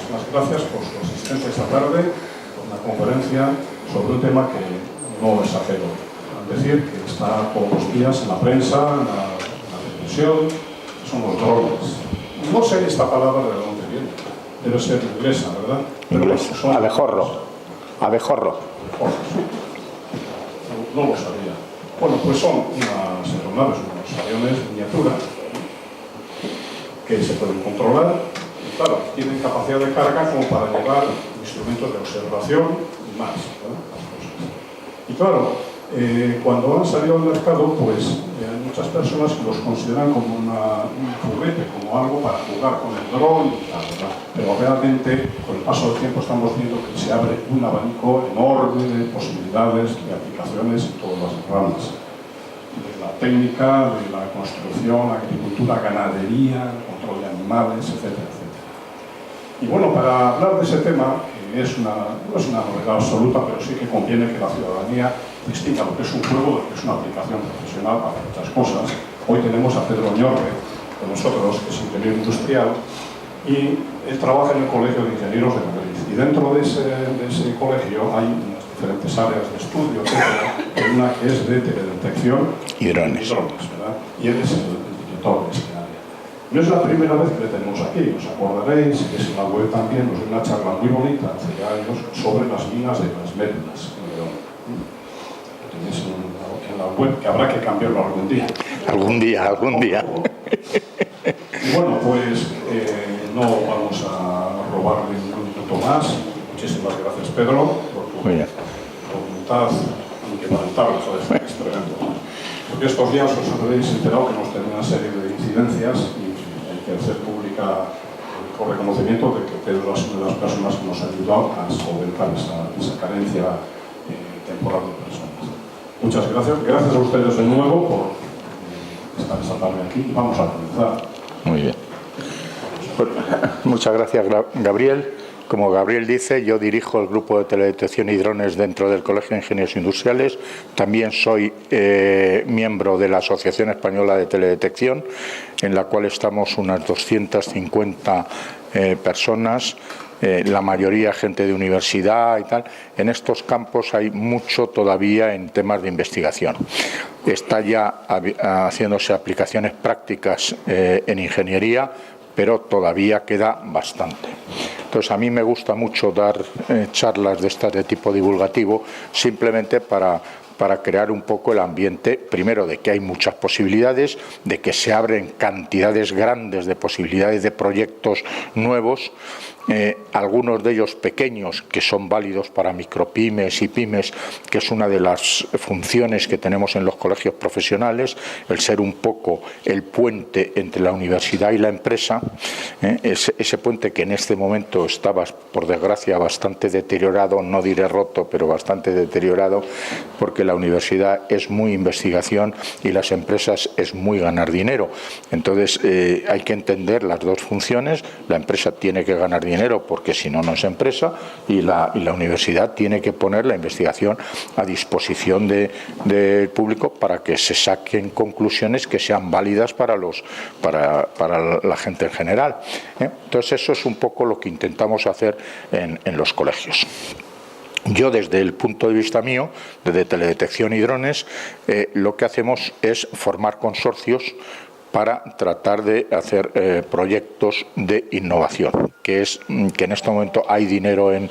muchísimas gracias por su asistencia esta tarde a una conferencia sobre un tema que no es ajeno. Es decir, que está todos los días en la prensa, en la televisión, son los drones. No sé esta palabra de dónde viene, debe ser inglesa, ¿verdad? Inglesa, abejorro. Abejorro. No lo sabía. Bueno, pues son unas aeronaves, unos aviones de miniatura que se pueden controlar. Y claro, tienen capacidad de carga como para llevar instrumentos de observación y más, ¿verdad? Las cosas. Y claro, cuando han salido al mercado, pues hay muchas personas que los consideran como un juguete, como algo para jugar con el dron y tal, ¿verdad? Pero realmente, con el paso del tiempo, estamos viendo que se abre un abanico enorme de posibilidades, de aplicaciones en todas las ramas. De la técnica, de la construcción, agricultura, ganadería, control de animales, etcétera, etcétera. Y bueno, para hablar de ese tema, que no es una novedad absoluta, pero sí que conviene que la ciudadanía distinga lo que es un juego de lo que es una aplicación profesional para muchas cosas. Hoy tenemos a Pedro Ñorbe con nosotros, que es ingeniero industrial, y él trabaja en el Colegio de Ingenieros de Madrid. Y dentro de ese colegio hay unas diferentes áreas de estudio, etcétera. Hay una que es de teledetección y drones, ¿verdad? Y él es el director de este área. No es la primera vez que le tenemos aquí, os acordaréis, que es en la web también, nos dio una charla muy bonita hace ya años sobre las minas de las médulas en León. Lo tenéis en la web, que habrá que cambiarlo algún día. Algún día. Y bueno, pues no vamos a robarle un minuto más. Muchísimas gracias, Pedro, por tu voluntad inquebrantable, joder, es tremendo. Porque estos días os habréis enterado que hemos tenido una serie de incidencias y hay que hacer pública el reconocimiento de que Pedro es una de las personas que nos ha ayudado a solventar esa carencia temporal de personas. Muchas gracias. Gracias a ustedes de nuevo por estar esta tarde aquí. Vamos a comenzar. Muy bien. Muchas gracias, Gabriel. Como Gabriel dice, yo dirijo el grupo de teledetección y drones dentro del Colegio de Ingenieros Industriales. También soy miembro de la Asociación Española de Teledetección, en la cual estamos unas 250 personas, la mayoría gente de universidad y tal. En estos campos hay mucho todavía en temas de investigación. Está ya haciéndose aplicaciones prácticas en ingeniería, pero todavía queda bastante. Entonces, a mí me gusta mucho dar charlas de estas de tipo divulgativo, simplemente para crear un poco el ambiente, primero, de que hay muchas posibilidades, de que se abren cantidades grandes de posibilidades de proyectos nuevos, algunos de ellos pequeños, que son válidos para micropymes y pymes, que es una de las funciones que tenemos en los colegios profesionales, el ser un poco el puente entre la universidad y la empresa, ese puente que en este momento estaba, por desgracia, bastante deteriorado, no diré roto, pero bastante deteriorado, porque la universidad es muy investigación y las empresas es muy ganar dinero. Entonces, hay que entender las dos funciones. La empresa tiene que ganar dinero, porque si no, no es empresa, y la universidad tiene que poner la investigación a disposición del público para que se saquen conclusiones que sean válidas para la gente en general. Entonces, eso es un poco lo que intentamos hacer en los colegios. Yo, desde el punto de vista mío, desde teledetección y drones, lo que hacemos es formar consorcios para tratar de hacer proyectos de innovación, que en este momento hay dinero en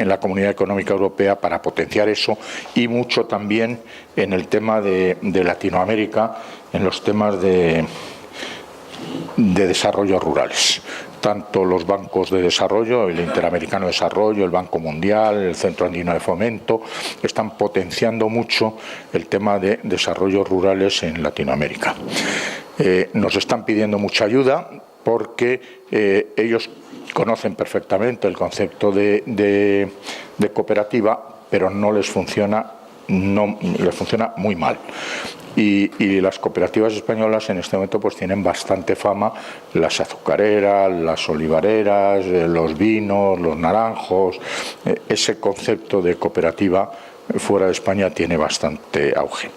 la Comunidad Económica Europea para potenciar eso, y mucho también en el tema de Latinoamérica, en los temas de desarrollo rurales. Tanto los bancos de desarrollo, el Interamericano de Desarrollo, el Banco Mundial, el Centro Andino de Fomento, están potenciando mucho el tema de desarrollos rurales en Latinoamérica. Nos están pidiendo mucha ayuda porque ellos conocen perfectamente el concepto de cooperativa, pero no les funciona muy mal. Y las cooperativas españolas en este momento pues tienen bastante fama, las azucareras, las olivareras, los vinos, los naranjos. Ese concepto de cooperativa fuera de España tiene bastante auge.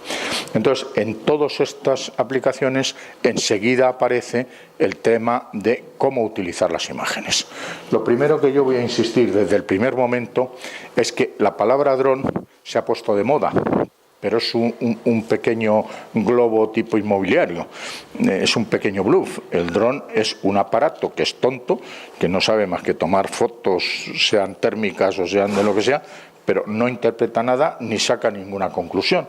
Entonces, en todas estas aplicaciones enseguida aparece el tema de cómo utilizar las imágenes. Lo primero que yo voy a insistir desde el primer momento es que la palabra dron se ha puesto de moda, pero es un pequeño globo tipo inmobiliario, es un pequeño bluff. El dron es un aparato que es tonto, que no sabe más que tomar fotos, sean térmicas o sean de lo que sea, pero no interpreta nada ni saca ninguna conclusión.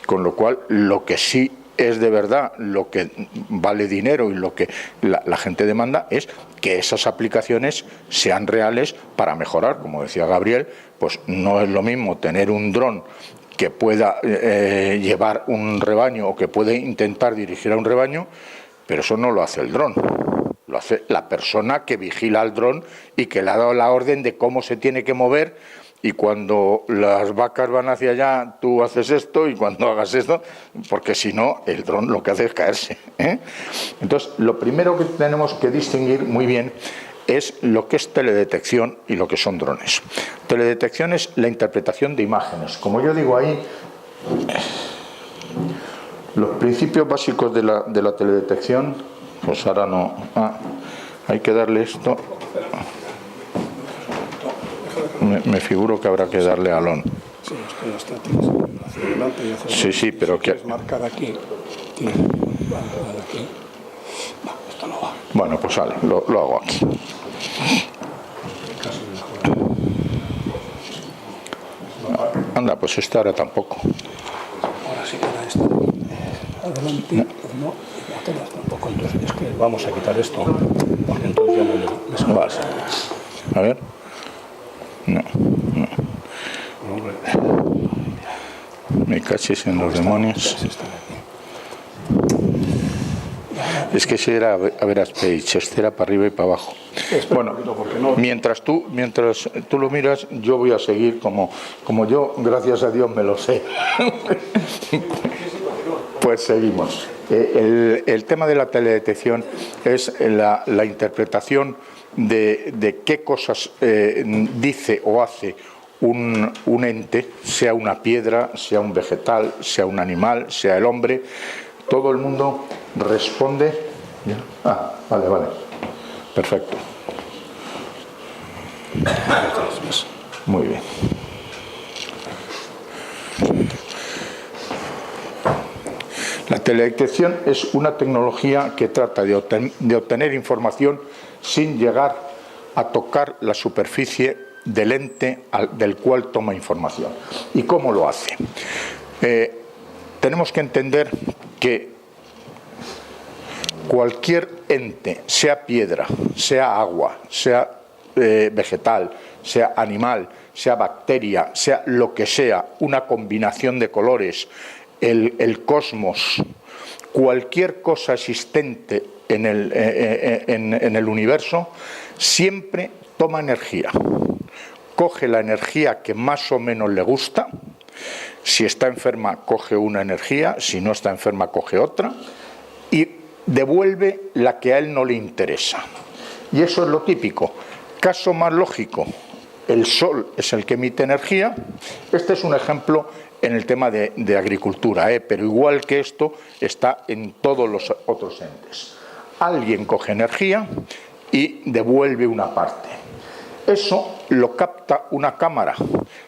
Con lo cual, lo que sí es de verdad, lo que vale dinero y lo que la gente demanda es que esas aplicaciones sean reales para mejorar. Como decía Gabriel, pues no es lo mismo tener un dron que pueda llevar un rebaño o que puede intentar dirigir a un rebaño, pero eso no lo hace el dron. Lo hace la persona que vigila al dron y que le ha dado la orden de cómo se tiene que mover, y cuando las vacas van hacia allá tú haces esto, y cuando hagas esto, porque si no el dron lo que hace es caerse, ¿eh? Entonces, lo primero que tenemos que distinguir muy bien es lo que es teledetección y lo que son drones. Teledetección es la interpretación de imágenes. Como yo digo ahí, los principios básicos de la teledetección, pues ahora no. Hay que darle esto. Me figuro que habrá que darle a Alon. Sí, esto ya está, tienes que hacia adelante y hacia Sí, pero que... es marcar aquí, tienes que marcar aquí. No, esto no va. Bueno, pues vale, lo hago aquí. Casi mejor. Anda, pues esta ahora tampoco. Ahora sí que era esto. Adelante, no, apenas tampoco. Entonces es que vamos a quitar esto, porque entonces ya me sale. Vale. A ver. No. Hombre. Me cachis en los demonios. Es que ese era a ver page, este era para arriba y para abajo. Bueno, mientras tú lo miras, yo voy a seguir como yo, gracias a Dios, me lo sé. Pues seguimos. El tema de la teledetección es la interpretación de qué cosas dice o hace un ente, sea una piedra, sea un vegetal, sea un animal, sea el hombre. Todo el mundo responde. Vale. Perfecto. Muy bien. La teledetección es una tecnología que trata de obtener información sin llegar a tocar la superficie del ente del cual toma información. ¿Y cómo lo hace? Tenemos que entender que cualquier ente, sea piedra, sea agua, sea vegetal, sea animal, sea bacteria, sea lo que sea, una combinación de colores, el cosmos, cualquier cosa existente en el universo, siempre toma energía. Coge la energía que más o menos le gusta. Si está enferma, coge una energía. Si no está enferma, coge otra. Y devuelve la que a él no le interesa. Y eso es lo típico. Caso más lógico, el Sol es el que emite energía. Este es un ejemplo en el tema de agricultura, pero igual que esto está en todos los otros entes. Alguien coge energía y devuelve una parte. Eso lo capta una cámara,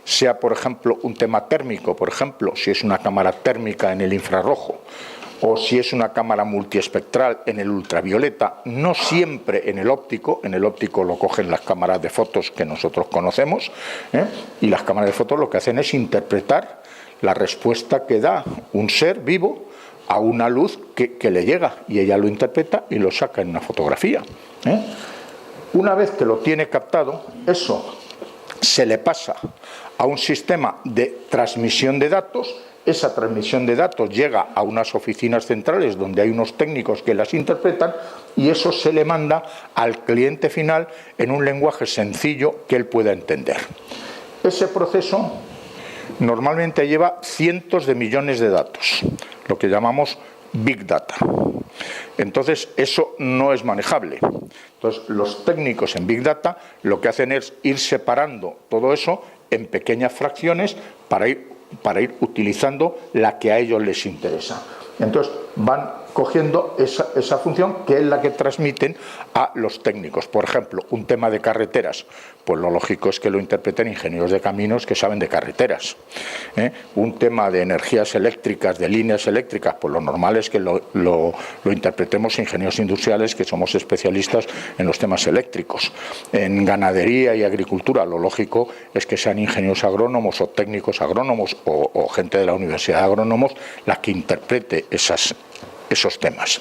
sea por ejemplo un tema térmico, por ejemplo, si es una cámara térmica en el infrarrojo, o si es una cámara multiespectral en el ultravioleta, no siempre en el óptico lo cogen las cámaras de fotos que nosotros conocemos, y las cámaras de fotos lo que hacen es interpretar la respuesta que da un ser vivo a una luz que le llega, y ella lo interpreta y lo saca en una fotografía. Una vez que lo tiene captado, eso se le pasa a un sistema de transmisión de datos. Esa transmisión de datos llega a unas oficinas centrales donde hay unos técnicos que las interpretan, y eso se le manda al cliente final en un lenguaje sencillo que él pueda entender. Ese proceso normalmente lleva cientos de millones de datos, lo que llamamos Big Data. Entonces, eso no es manejable. Entonces, los técnicos en Big Data lo que hacen es ir separando todo eso en pequeñas fracciones para ir para ir utilizando la que a ellos les interesa. Entonces van cogiendo esa función, que es la que transmiten a los técnicos. Por ejemplo, un tema de carreteras, pues lo lógico es que lo interpreten ingenieros de caminos que saben de carreteras. Un tema de energías eléctricas, de líneas eléctricas, pues lo normal es que lo interpretemos ingenieros industriales que somos especialistas en los temas eléctricos. En ganadería y agricultura, lo lógico es que sean ingenieros agrónomos o técnicos agrónomos o gente de la Universidad de Agrónomos la que interprete esos temas.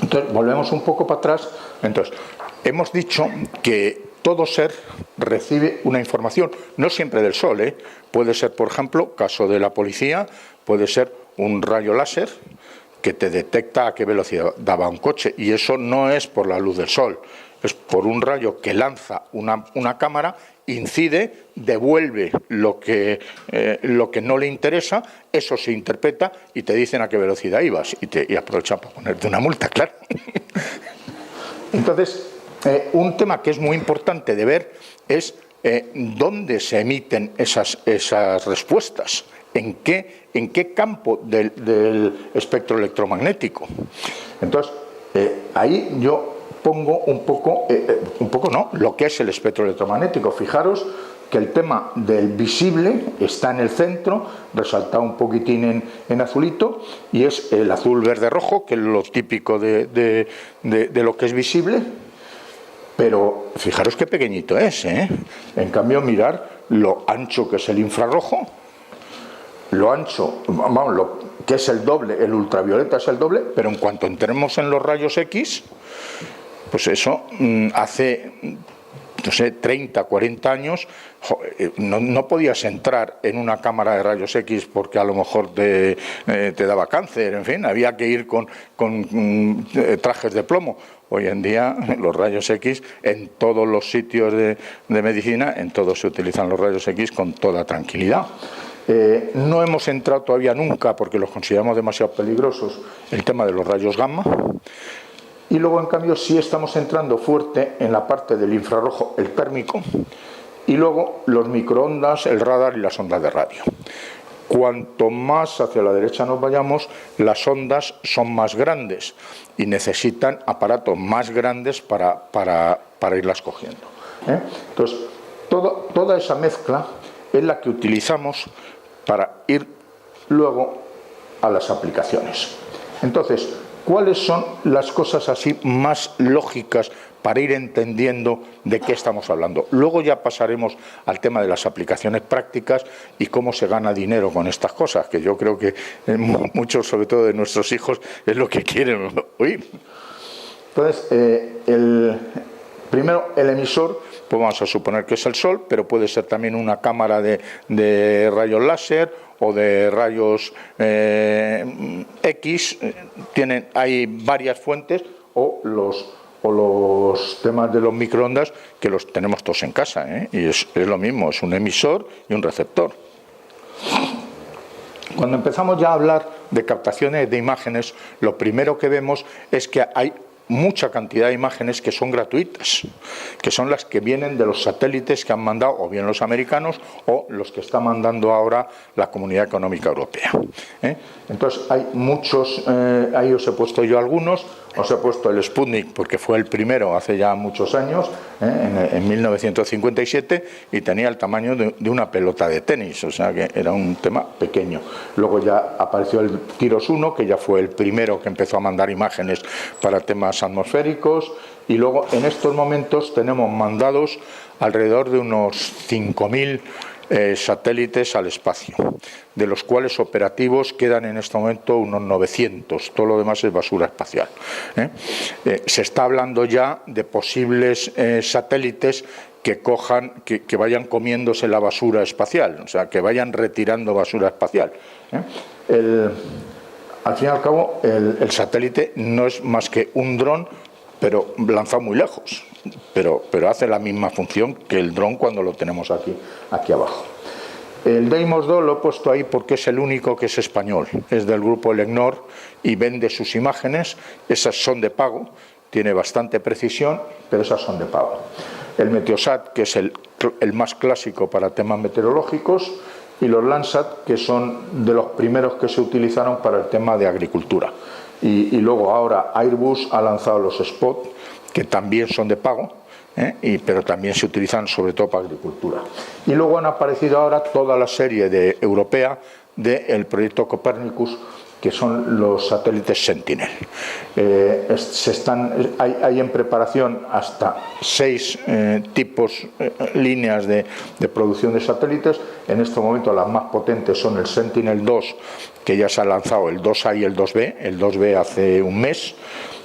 Entonces, volvemos un poco para atrás. Entonces, hemos dicho que todo ser recibe una información, no siempre del sol, puede ser, por ejemplo, caso de la policía, puede ser un rayo láser que te detecta a qué velocidad va un coche, y eso no es por la luz del sol, es por un rayo que lanza una cámara, incide, devuelve lo que no le interesa, eso se interpreta y te dicen a qué velocidad ibas y aprovechan para ponerte una multa, claro. Entonces, un tema que es muy importante de ver es dónde se emiten esas respuestas, en qué campo del espectro electromagnético. Entonces, ahí yo pongo un poco no, lo que es el espectro electromagnético. Fijaros que el tema del visible está en el centro, resaltado un poquitín en azulito, y es el azul, verde, rojo, que es lo típico de lo que es visible. Pero fijaros qué pequeñito es, En cambio, mirar lo ancho que es el infrarrojo, lo ancho, vamos, que es el doble, el ultravioleta es el doble, pero en cuanto entremos en los rayos X, pues eso hace, no sé, 30, 40 años, no podías entrar en una cámara de rayos X porque a lo mejor te daba cáncer, en fin, había que ir con trajes de plomo. Hoy en día los rayos X en todos los sitios de medicina, en todos se utilizan los rayos X con toda tranquilidad. No hemos entrado todavía nunca, porque los consideramos demasiado peligrosos, el tema de los rayos gamma. Y luego, en cambio, sí estamos entrando fuerte en la parte del infrarrojo, el térmico, y luego los microondas, el radar y las ondas de radio. Cuanto más hacia la derecha nos vayamos, las ondas son más grandes y necesitan aparatos más grandes para irlas cogiendo. Entonces, toda esa mezcla es la que utilizamos para ir luego a las aplicaciones. Entonces, ¿cuáles son las cosas así más lógicas para ir entendiendo de qué estamos hablando? Luego ya pasaremos al tema de las aplicaciones prácticas y cómo se gana dinero con estas cosas, que yo creo que muchos, sobre todo de nuestros hijos, es lo que quieren oír. Entonces, primero, el emisor, pues vamos a suponer que es el sol, pero puede ser también una cámara de rayos láser o de rayos X. Hay varias fuentes, o los temas de los microondas, que los tenemos todos en casa, y es lo mismo, es un emisor y un receptor. Cuando empezamos ya a hablar de captaciones de imágenes, lo primero que vemos es que hay mucha cantidad de imágenes que son gratuitas, que son las que vienen de los satélites que han mandado o bien los americanos o los que está mandando ahora la Comunidad Económica Europea. Entonces hay muchos, ahí os he puesto yo algunos, os he puesto el Sputnik porque fue el primero hace ya muchos años, en 1957, y tenía el tamaño de una pelota de tenis, o sea que era un tema pequeño. Luego ya apareció el Tiros 1, que ya fue el primero que empezó a mandar imágenes para temas atmosféricos, y luego en estos momentos tenemos mandados alrededor de unos 5.000 satélites al espacio, de los cuales operativos quedan en este momento unos 900, todo lo demás es basura espacial. Se está hablando ya de posibles satélites que vayan comiéndose la basura espacial, o sea, que vayan retirando basura espacial. Al fin y al cabo, el satélite no es más que un dron, pero lanzado muy lejos, pero hace la misma función que el dron cuando lo tenemos aquí abajo. El Deimos 2 lo he puesto ahí porque es el único que es español, es del grupo Elecnor y vende sus imágenes. Esas son de pago, tiene bastante precisión, pero esas son de pago. El Meteosat, que es el más clásico para temas meteorológicos, y los Landsat, que son de los primeros que se utilizaron para el tema de agricultura. Y luego ahora Airbus ha lanzado los Spot, que también son de pago, pero también se utilizan sobre todo para agricultura. Y luego han aparecido ahora toda la serie europea del proyecto Copernicus, que son los satélites Sentinel. Hay en preparación hasta 6 líneas de producción de satélites. En este momento las más potentes son el Sentinel 2, que ya se ha lanzado el 2A y el 2B, el 2B hace un mes,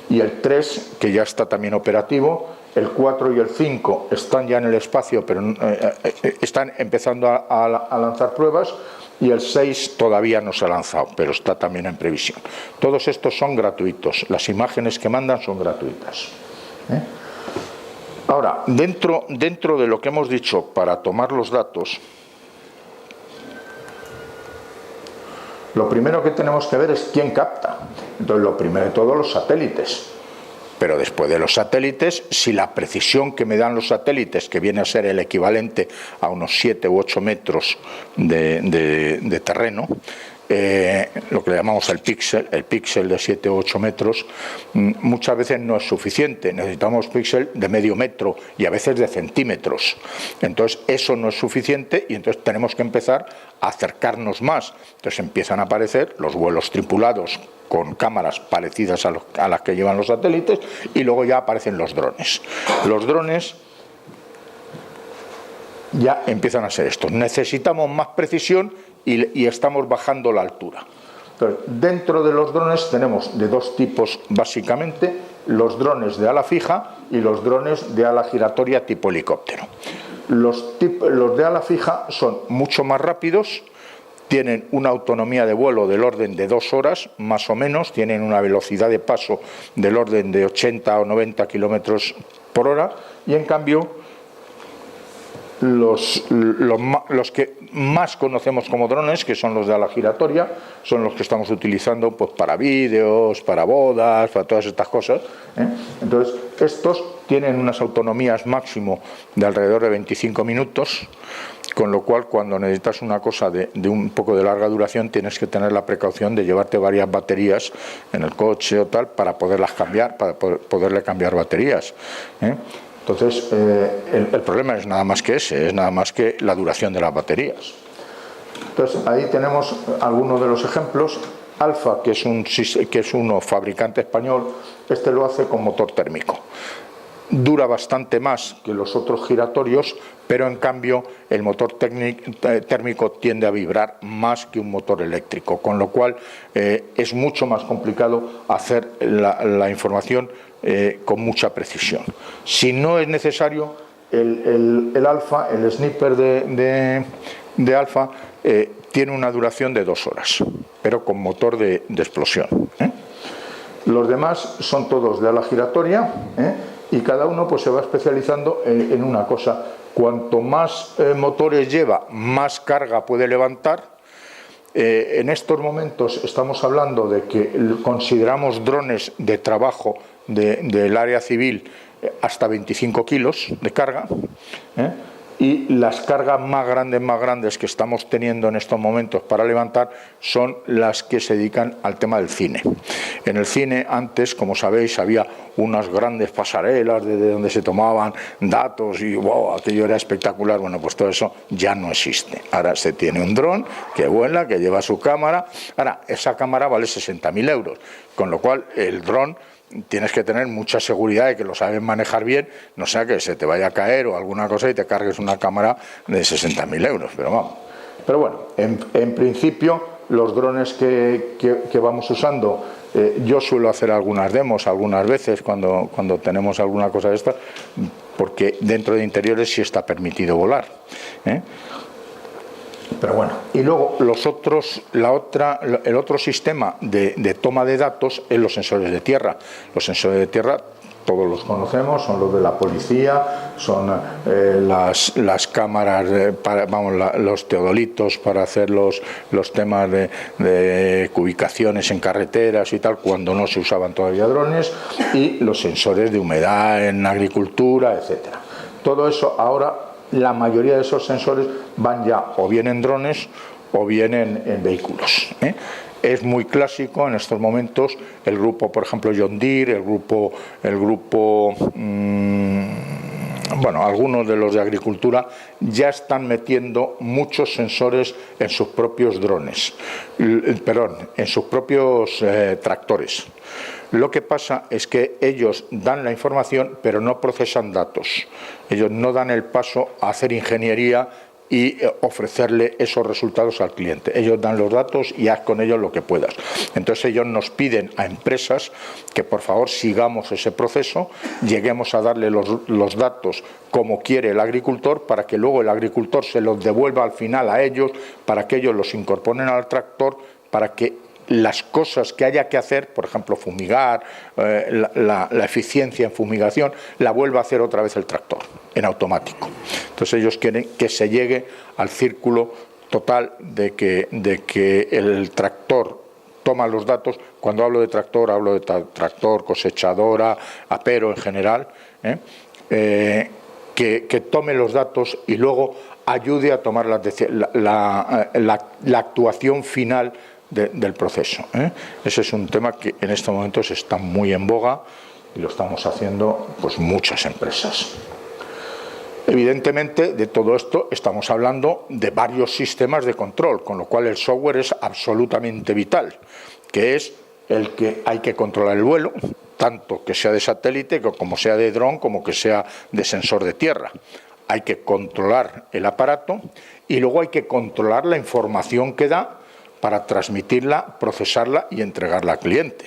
y el 3, que ya está también operativo. El 4 y el 5 están ya en el espacio, pero están empezando a lanzar pruebas, y el 6 todavía no se ha lanzado, pero está también en previsión. Todos estos son gratuitos, las imágenes que mandan son gratuitas. Ahora, dentro de lo que hemos dicho para tomar los datos, lo primero que tenemos que ver es quién capta. Entonces, lo primero de todo, los satélites. Pero después de los satélites, si la precisión que me dan los satélites, que viene a ser el equivalente a unos 7 u 8 metros de terreno, lo que le llamamos el píxel de 7 u 8 metros, muchas veces no es suficiente. Necesitamos píxel de medio metro y a veces de centímetros. Entonces eso no es suficiente y entonces tenemos que empezar a acercarnos más. Entonces empiezan a aparecer los vuelos tripulados con cámaras parecidas a las que llevan los satélites, y luego ya aparecen los drones. Los drones ya empiezan a ser estos. Necesitamos más precisión y estamos bajando la altura. Entonces, dentro de los drones tenemos de 2 tipos básicamente: los drones de ala fija y los drones de ala giratoria tipo helicóptero. Los de ala fija son mucho más rápidos, tienen una autonomía de vuelo del orden de 2 horas, más o menos, tienen una velocidad de paso del orden de 80 o 90 kilómetros por hora, y en cambio los que más conocemos como drones, que son los de ala giratoria, son los que estamos utilizando pues para vídeos, para bodas, para todas estas cosas. Entonces, estos tienen unas autonomías máximo de alrededor de 25 minutos, con lo cual cuando necesitas una cosa de un poco de larga duración tienes que tener la precaución de llevarte varias baterías en el coche o tal para poderlas cambiar, para poderle cambiar baterías. Entonces, el problema es nada más que ese, es nada más que la duración de las baterías. Entonces, ahí tenemos algunos de los ejemplos. Alfa, que es un fabricante español, este lo hace con motor térmico. Dura bastante más que los otros giratorios, pero en cambio el motor térmico tiende a vibrar más que un motor eléctrico, con lo cual es mucho más complicado hacer la información con mucha precisión. Si no es necesario, el Alfa, el sniper de Alfa, tiene una duración de 2 horas, pero con motor de explosión. Los demás son todos de ala giratoria, y cada uno pues se va especializando en una cosa. Cuanto más motores lleva, más carga puede levantar. En estos momentos estamos hablando de que consideramos drones de trabajo del área civil hasta 25 kilos de carga, y las cargas más grandes que estamos teniendo en estos momentos para levantar son las que se dedican al tema del cine. En el cine antes, como sabéis, había unas grandes pasarelas de donde se tomaban datos y wow, aquello era espectacular. Bueno, pues todo eso ya no existe. Ahora se tiene un dron que vuela, que lleva su cámara. Ahora, esa cámara vale 60.000 euros, con lo cual el dron tienes que tener mucha seguridad de que lo sabes manejar bien, no sea que se te vaya a caer o alguna cosa y te cargues una cámara de 60.000 euros, pero vamos. Pero bueno, en principio los drones que vamos usando, yo suelo hacer algunas demos algunas veces cuando tenemos alguna cosa de esta, porque dentro de interiores sí está permitido volar, Pero bueno, y luego el otro sistema de toma de datos es los sensores de tierra. Los sensores de tierra todos los conocemos, son los de la policía, son las cámaras, los teodolitos para hacer los temas de ubicaciones en carreteras y tal, cuando no se usaban todavía drones, y los sensores de humedad en agricultura, etcétera. Todo eso ahora la mayoría de esos sensores van ya o bien en drones o bien en vehículos. Es muy clásico en estos momentos el grupo, por ejemplo, John Deere, bueno, algunos de los de agricultura ya están metiendo muchos sensores en sus propios drones, en sus propios tractores. Lo que pasa es que ellos dan la información, pero no procesan datos. Ellos no dan el paso a hacer ingeniería y ofrecerle esos resultados al cliente. Ellos dan los datos y haz con ellos lo que puedas. Entonces ellos nos piden a empresas que por favor sigamos ese proceso, lleguemos a darle los datos como quiere el agricultor, para que luego el agricultor se los devuelva al final a ellos, para que ellos los incorporen al tractor, para que las cosas que haya que hacer, por ejemplo fumigar, la eficiencia en fumigación, la vuelva a hacer otra vez el tractor, en automático. Entonces ellos quieren que se llegue al círculo total de que el tractor toma los datos. Cuando hablo de tractor, cosechadora, apero en general, que tome los datos y luego ayude a tomar la actuación final del proceso. Ese es un tema que en estos momentos está muy en boga y lo estamos haciendo pues muchas empresas. Evidentemente, de todo esto estamos hablando de varios sistemas de control, con lo cual el software es absolutamente vital, que es el que hay que controlar el vuelo, tanto que sea de satélite como sea de dron, como que sea de sensor de tierra. Hay que controlar el aparato y luego hay que controlar la información que da para transmitirla, procesarla y entregarla al cliente.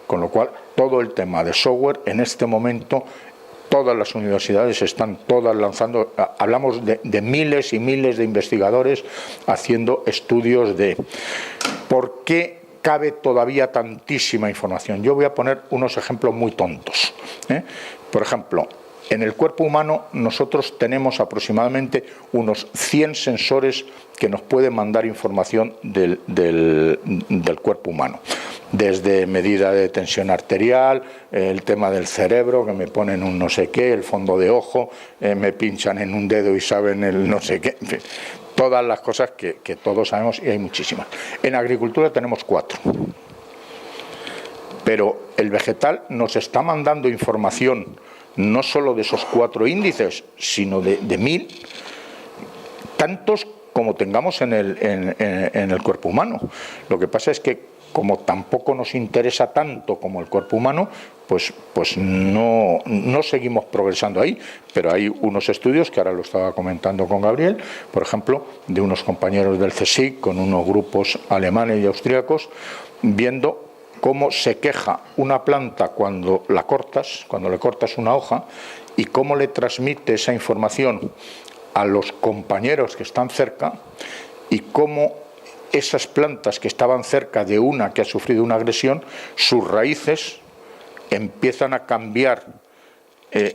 Con lo cual, todo el tema de software, en este momento, todas las universidades están todas lanzando, hablamos de miles y miles de investigadores haciendo estudios de por qué cabe todavía tantísima información. Yo voy a poner unos ejemplos muy tontos. Por ejemplo, en el cuerpo humano nosotros tenemos aproximadamente unos 100 sensores que nos pueden mandar información del cuerpo humano. Desde medida de tensión arterial, el tema del cerebro, que me ponen un no sé qué, el fondo de ojo, me pinchan en un dedo y saben el no sé qué, en fin, todas las cosas que todos sabemos, y hay muchísimas. En agricultura tenemos 4. Pero el vegetal nos está mandando información no solo de esos 4 índices, sino de 1000, tantos como tengamos en el cuerpo humano. Lo que pasa es que como tampoco nos interesa tanto como el cuerpo humano, pues no seguimos progresando ahí. Pero hay unos estudios, que ahora lo estaba comentando con Gabriel, por ejemplo, de unos compañeros del CSIC con unos grupos alemanes y austríacos, viendo cómo se queja una planta cuando le cortas una hoja, y cómo le transmite esa información a los compañeros que están cerca, y cómo esas plantas que estaban cerca de una que ha sufrido una agresión, sus raíces empiezan a cambiar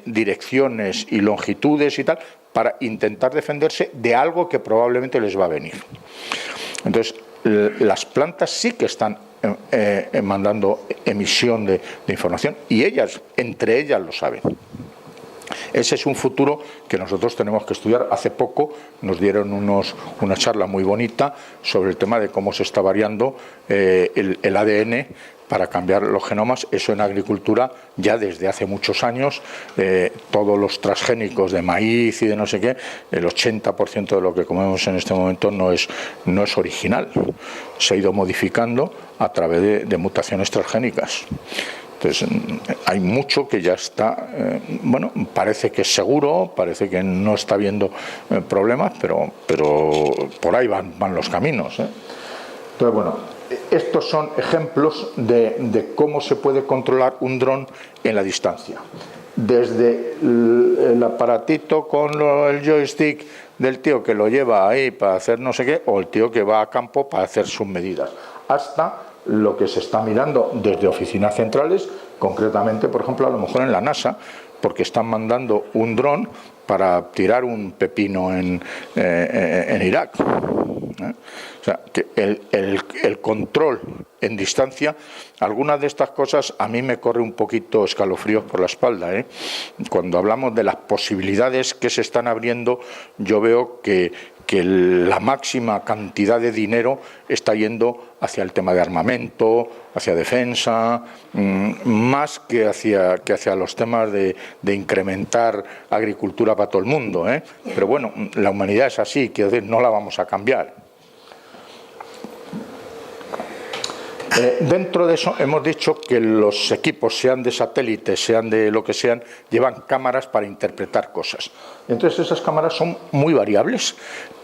direcciones y longitudes y tal, para intentar defenderse de algo que probablemente les va a venir. Entonces, las plantas sí que están mandando emisión de información, y entre ellas lo saben. Ese es un futuro que nosotros tenemos que estudiar. Hace poco nos dieron una charla muy bonita sobre el tema de cómo se está variando el ADN para cambiar los genomas. Eso en agricultura ya desde hace muchos años, todos los transgénicos de maíz y de no sé qué, el 80% de lo que comemos en este momento no es original. Se ha ido modificando a través de mutaciones transgénicas. Entonces, hay mucho que ya está, parece que es seguro, parece que no está habiendo problemas, pero por ahí van los caminos. Entonces, estos son ejemplos de cómo se puede controlar un dron en la distancia. Desde el aparatito con el joystick del tío que lo lleva ahí para hacer no sé qué, o el tío que va a campo para hacer sus medidas, hasta lo que se está mirando desde oficinas centrales, concretamente, por ejemplo, a lo mejor en la NASA, porque están mandando un dron para tirar un pepino en Irak. O sea, que el control en distancia, algunas de estas cosas a mí me corre un poquito escalofríos por la espalda, ¿eh? Cuando hablamos de las posibilidades que se están abriendo, yo veo que la máxima cantidad de dinero está yendo hacia el tema de armamento, hacia defensa, más que hacia los temas de incrementar agricultura para todo el mundo, ¿eh? Pero bueno, la humanidad es así, quiero decir, no la vamos a cambiar. Dentro de eso hemos dicho que los equipos, sean de satélite, sean de lo que sean, llevan cámaras para interpretar cosas. Entonces esas cámaras son muy variables.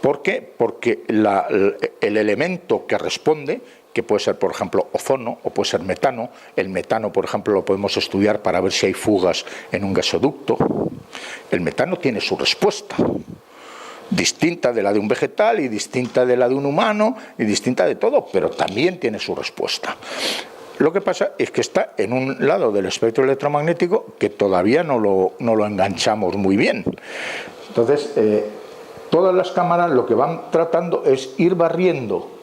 ¿Por qué? Porque el elemento que responde, que puede ser, por ejemplo, ozono o puede ser metano. El metano, por ejemplo, lo podemos estudiar para ver si hay fugas en un gasoducto. El metano tiene su respuesta, distinta de la de un vegetal y distinta de la de un humano y distinta de todo, pero también tiene su respuesta. Lo que pasa es que está en un lado del espectro electromagnético que todavía no lo enganchamos muy bien. Entonces, todas las cámaras lo que van tratando es ir barriendo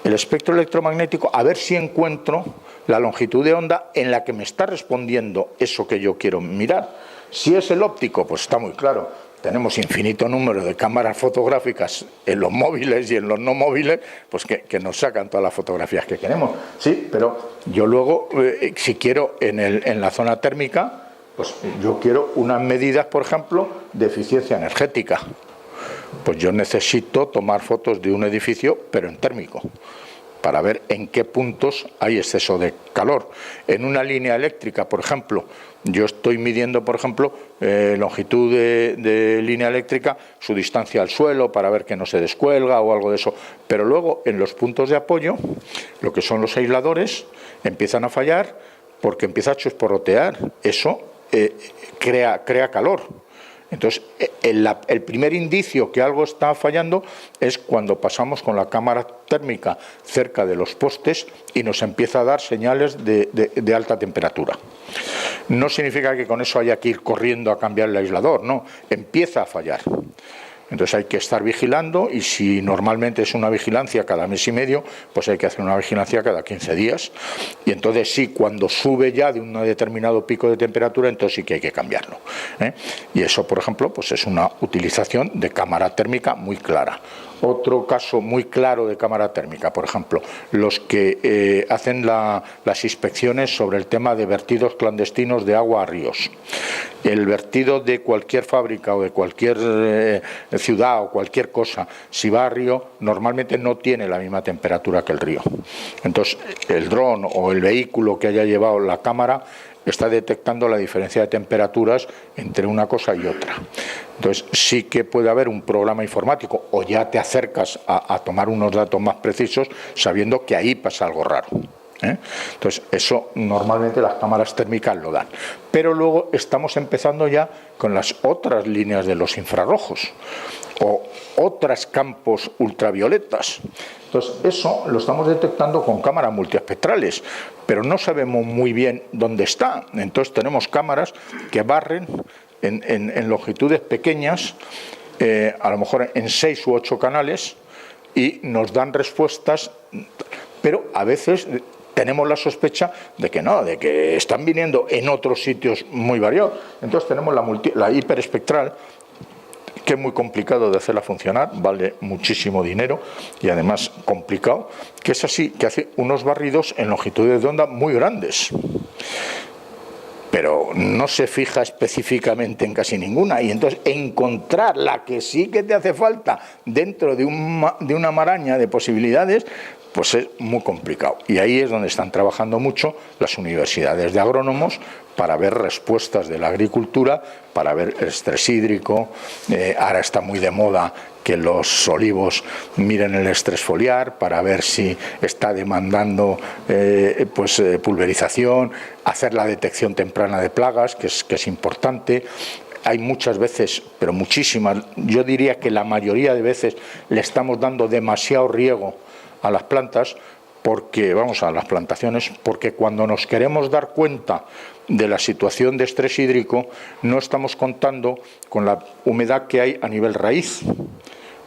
el espectro electromagnético a ver si encuentro la longitud de onda en la que me está respondiendo eso que yo quiero mirar. Si es el óptico, pues está muy claro. Tenemos infinito número de cámaras fotográficas en los móviles y en los no móviles, pues que nos sacan todas las fotografías que queremos. Sí, pero yo luego, si quiero en la zona térmica, pues yo quiero unas medidas, por ejemplo, de eficiencia energética. Pues yo necesito tomar fotos de un edificio, pero en térmico, para ver en qué puntos hay exceso de calor. En una línea eléctrica, por ejemplo, yo estoy midiendo, por ejemplo, longitud de línea eléctrica, su distancia al suelo para ver que no se descuelga o algo de eso. Pero luego, en los puntos de apoyo, lo que son los aisladores, empiezan a fallar porque empieza a chisporrotear. Eso crea calor. Entonces, el primer indicio que algo está fallando es cuando pasamos con la cámara térmica cerca de los postes y nos empieza a dar señales de alta temperatura. No significa que con eso haya que ir corriendo a cambiar el aislador, no, empieza a fallar. Entonces hay que estar vigilando, y si normalmente es una vigilancia cada mes y medio, pues hay que hacer una vigilancia cada 15 días. Y entonces sí, cuando sube ya de un determinado pico de temperatura, entonces sí que hay que cambiarlo, ¿eh? Y eso, por ejemplo, pues es una utilización de cámara térmica muy clara. Otro caso muy claro de cámara térmica, por ejemplo, los que hacen las inspecciones sobre el tema de vertidos clandestinos de agua a ríos. El vertido de cualquier fábrica o de cualquier ciudad o cualquier cosa, si va a río, normalmente no tiene la misma temperatura que el río. Entonces, el dron o el vehículo que haya llevado la cámara está detectando la diferencia de temperaturas entre una cosa y otra. Entonces sí que puede haber un programa informático, o ya te acercas a tomar unos datos más precisos sabiendo que ahí pasa algo raro, ¿eh? Entonces eso normalmente las cámaras térmicas lo dan. Pero luego estamos empezando ya con las otras líneas de los infrarrojos o otros campos ultravioletas. Entonces eso lo estamos detectando con cámaras multiespectrales, pero no sabemos muy bien dónde está. Entonces tenemos cámaras que barren en longitudes pequeñas, a lo mejor en 6 u 8 canales, y nos dan respuestas, pero a veces tenemos la sospecha de que no, de que están viniendo en otros sitios muy variados. Entonces tenemos la hiperespectral, que es muy complicado de hacerla funcionar, vale muchísimo dinero y además complicado, que es así, que hace unos barridos en longitudes de onda muy grandes, pero no se fija específicamente en casi ninguna, y entonces encontrar la que sí que te hace falta dentro de una maraña de posibilidades, pues es muy complicado. Y ahí es donde están trabajando mucho las universidades de agrónomos para ver respuestas de la agricultura, para ver el estrés hídrico. Ahora está muy de moda que los olivos miren el estrés foliar para ver si está demandando pulverización, hacer la detección temprana de plagas, que es importante. Hay muchas veces, pero muchísimas, yo diría que la mayoría de veces le estamos dando demasiado riego a las plantas, a las plantaciones, porque cuando nos queremos dar cuenta de la situación de estrés hídrico, no estamos contando con la humedad que hay a nivel raíz,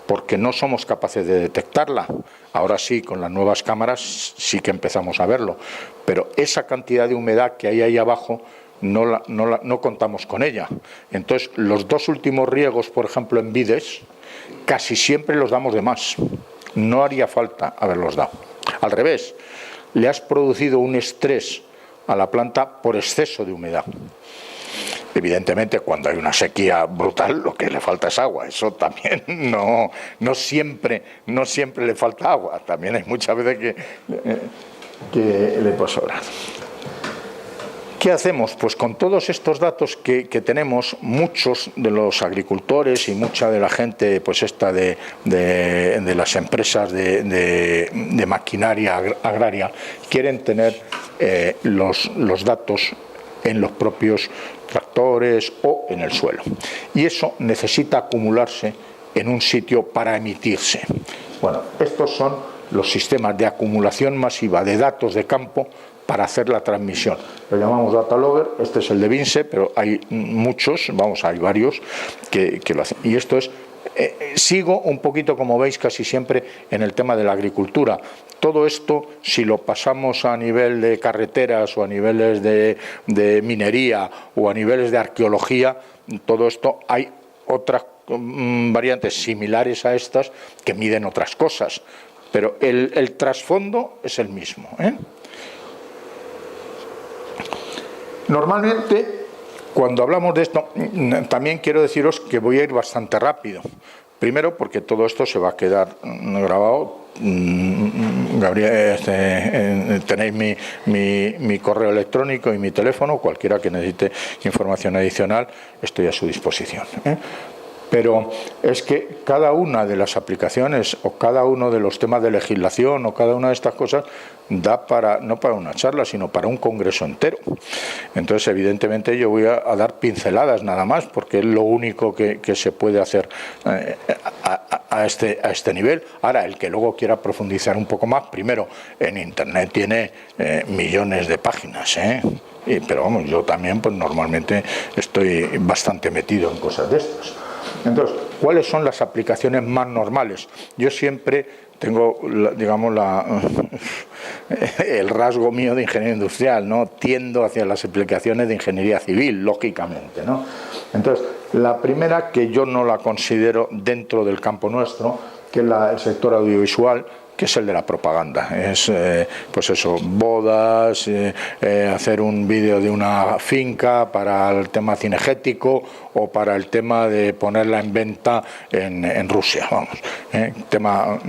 porque no somos capaces de detectarla. Ahora sí, con las nuevas cámaras sí que empezamos a verlo, pero esa cantidad de humedad que hay ahí abajo no contamos con ella. Entonces, los 2 últimos riegos, por ejemplo, en vides, casi siempre los damos de más. No haría falta haberlos dado. Al revés, le has producido un estrés a la planta por exceso de humedad. Evidentemente, cuando hay una sequía brutal, lo que le falta es agua. Eso también no siempre le falta agua. También hay muchas veces que le puede sobrar. ¿Qué hacemos? Pues con todos estos datos que tenemos, muchos de los agricultores y mucha de la gente, pues de las empresas de maquinaria agraria, quieren tener los datos en los propios tractores o en el suelo. Y eso necesita acumularse en un sitio para emitirse. Bueno, estos son los sistemas de acumulación masiva de datos de campo para hacer la transmisión. Lo llamamos data logger, este es el de Vince, pero hay muchos, hay varios que lo hacen. Y esto es, sigo un poquito, como veis, casi siempre en el tema de la agricultura. Todo esto, si lo pasamos a nivel de carreteras o a niveles de minería o a niveles de arqueología, todo esto hay otras variantes similares a estas que miden otras cosas, pero el trasfondo es el mismo, ¿eh? Normalmente, cuando hablamos de esto, también quiero deciros que voy a ir bastante rápido. Primero, porque todo esto se va a quedar grabado. Gabriel, tenéis mi correo electrónico y mi teléfono. Cualquiera que necesite información adicional, estoy a su disposición, ¿eh? Pero es que cada una de las aplicaciones o cada uno de los temas de legislación o cada una de estas cosas da no para una charla, sino para un congreso entero. Entonces, evidentemente, yo voy a dar pinceladas nada más, porque es lo único que se puede hacer a este nivel. Ahora, el que luego quiera profundizar un poco más, primero, en Internet tiene millones de páginas, ¿eh? Pero vamos, yo también pues normalmente estoy bastante metido en cosas de estas. Entonces, ¿cuáles son las aplicaciones más normales? Yo siempre tengo, digamos, el rasgo mío de ingeniero industrial, ¿no? Tiendo hacia las aplicaciones de ingeniería civil, lógicamente, ¿no? Entonces, la primera, que yo no la considero dentro del campo nuestro, que es el sector audiovisual, que es el de la propaganda. Es, pues eso, bodas, hacer un vídeo de una finca para el tema cinegético o para el tema de ponerla en venta en Rusia, vamos. Tema,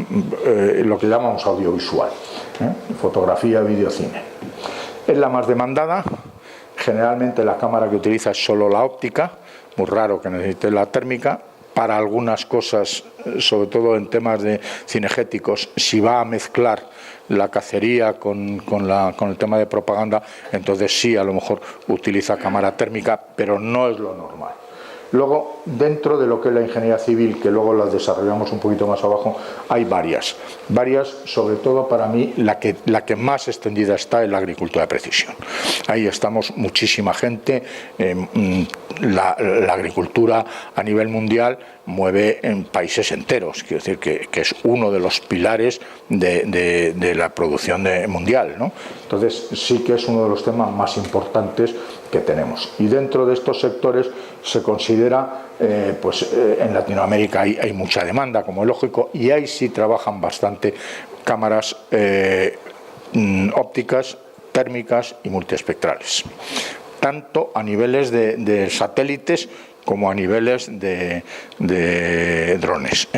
lo que llamamos audiovisual, fotografía, vídeo, cine. Es la más demandada. Generalmente la cámara que utiliza es solo la óptica, muy raro que necesite la térmica. Para algunas cosas, sobre todo en temas de cinegéticos, si va a mezclar la cacería con el tema de propaganda, entonces sí, a lo mejor utiliza cámara térmica, pero no es lo normal. Luego, dentro de lo que es la ingeniería civil, que luego las desarrollamos un poquito más abajo, hay varias, sobre todo para mí la que más extendida está en la agricultura de precisión. Ahí estamos muchísima gente. La agricultura a nivel mundial mueve en países enteros, quiero decir que es uno de los pilares de la producción mundial, ¿no? Entonces sí que es uno de los temas más importantes que tenemos. Y dentro de estos sectores se considera, en Latinoamérica hay mucha demanda, como es lógico, y ahí sí trabajan bastante cámaras ópticas, térmicas y multiespectrales, tanto a niveles de satélites como a niveles de drones,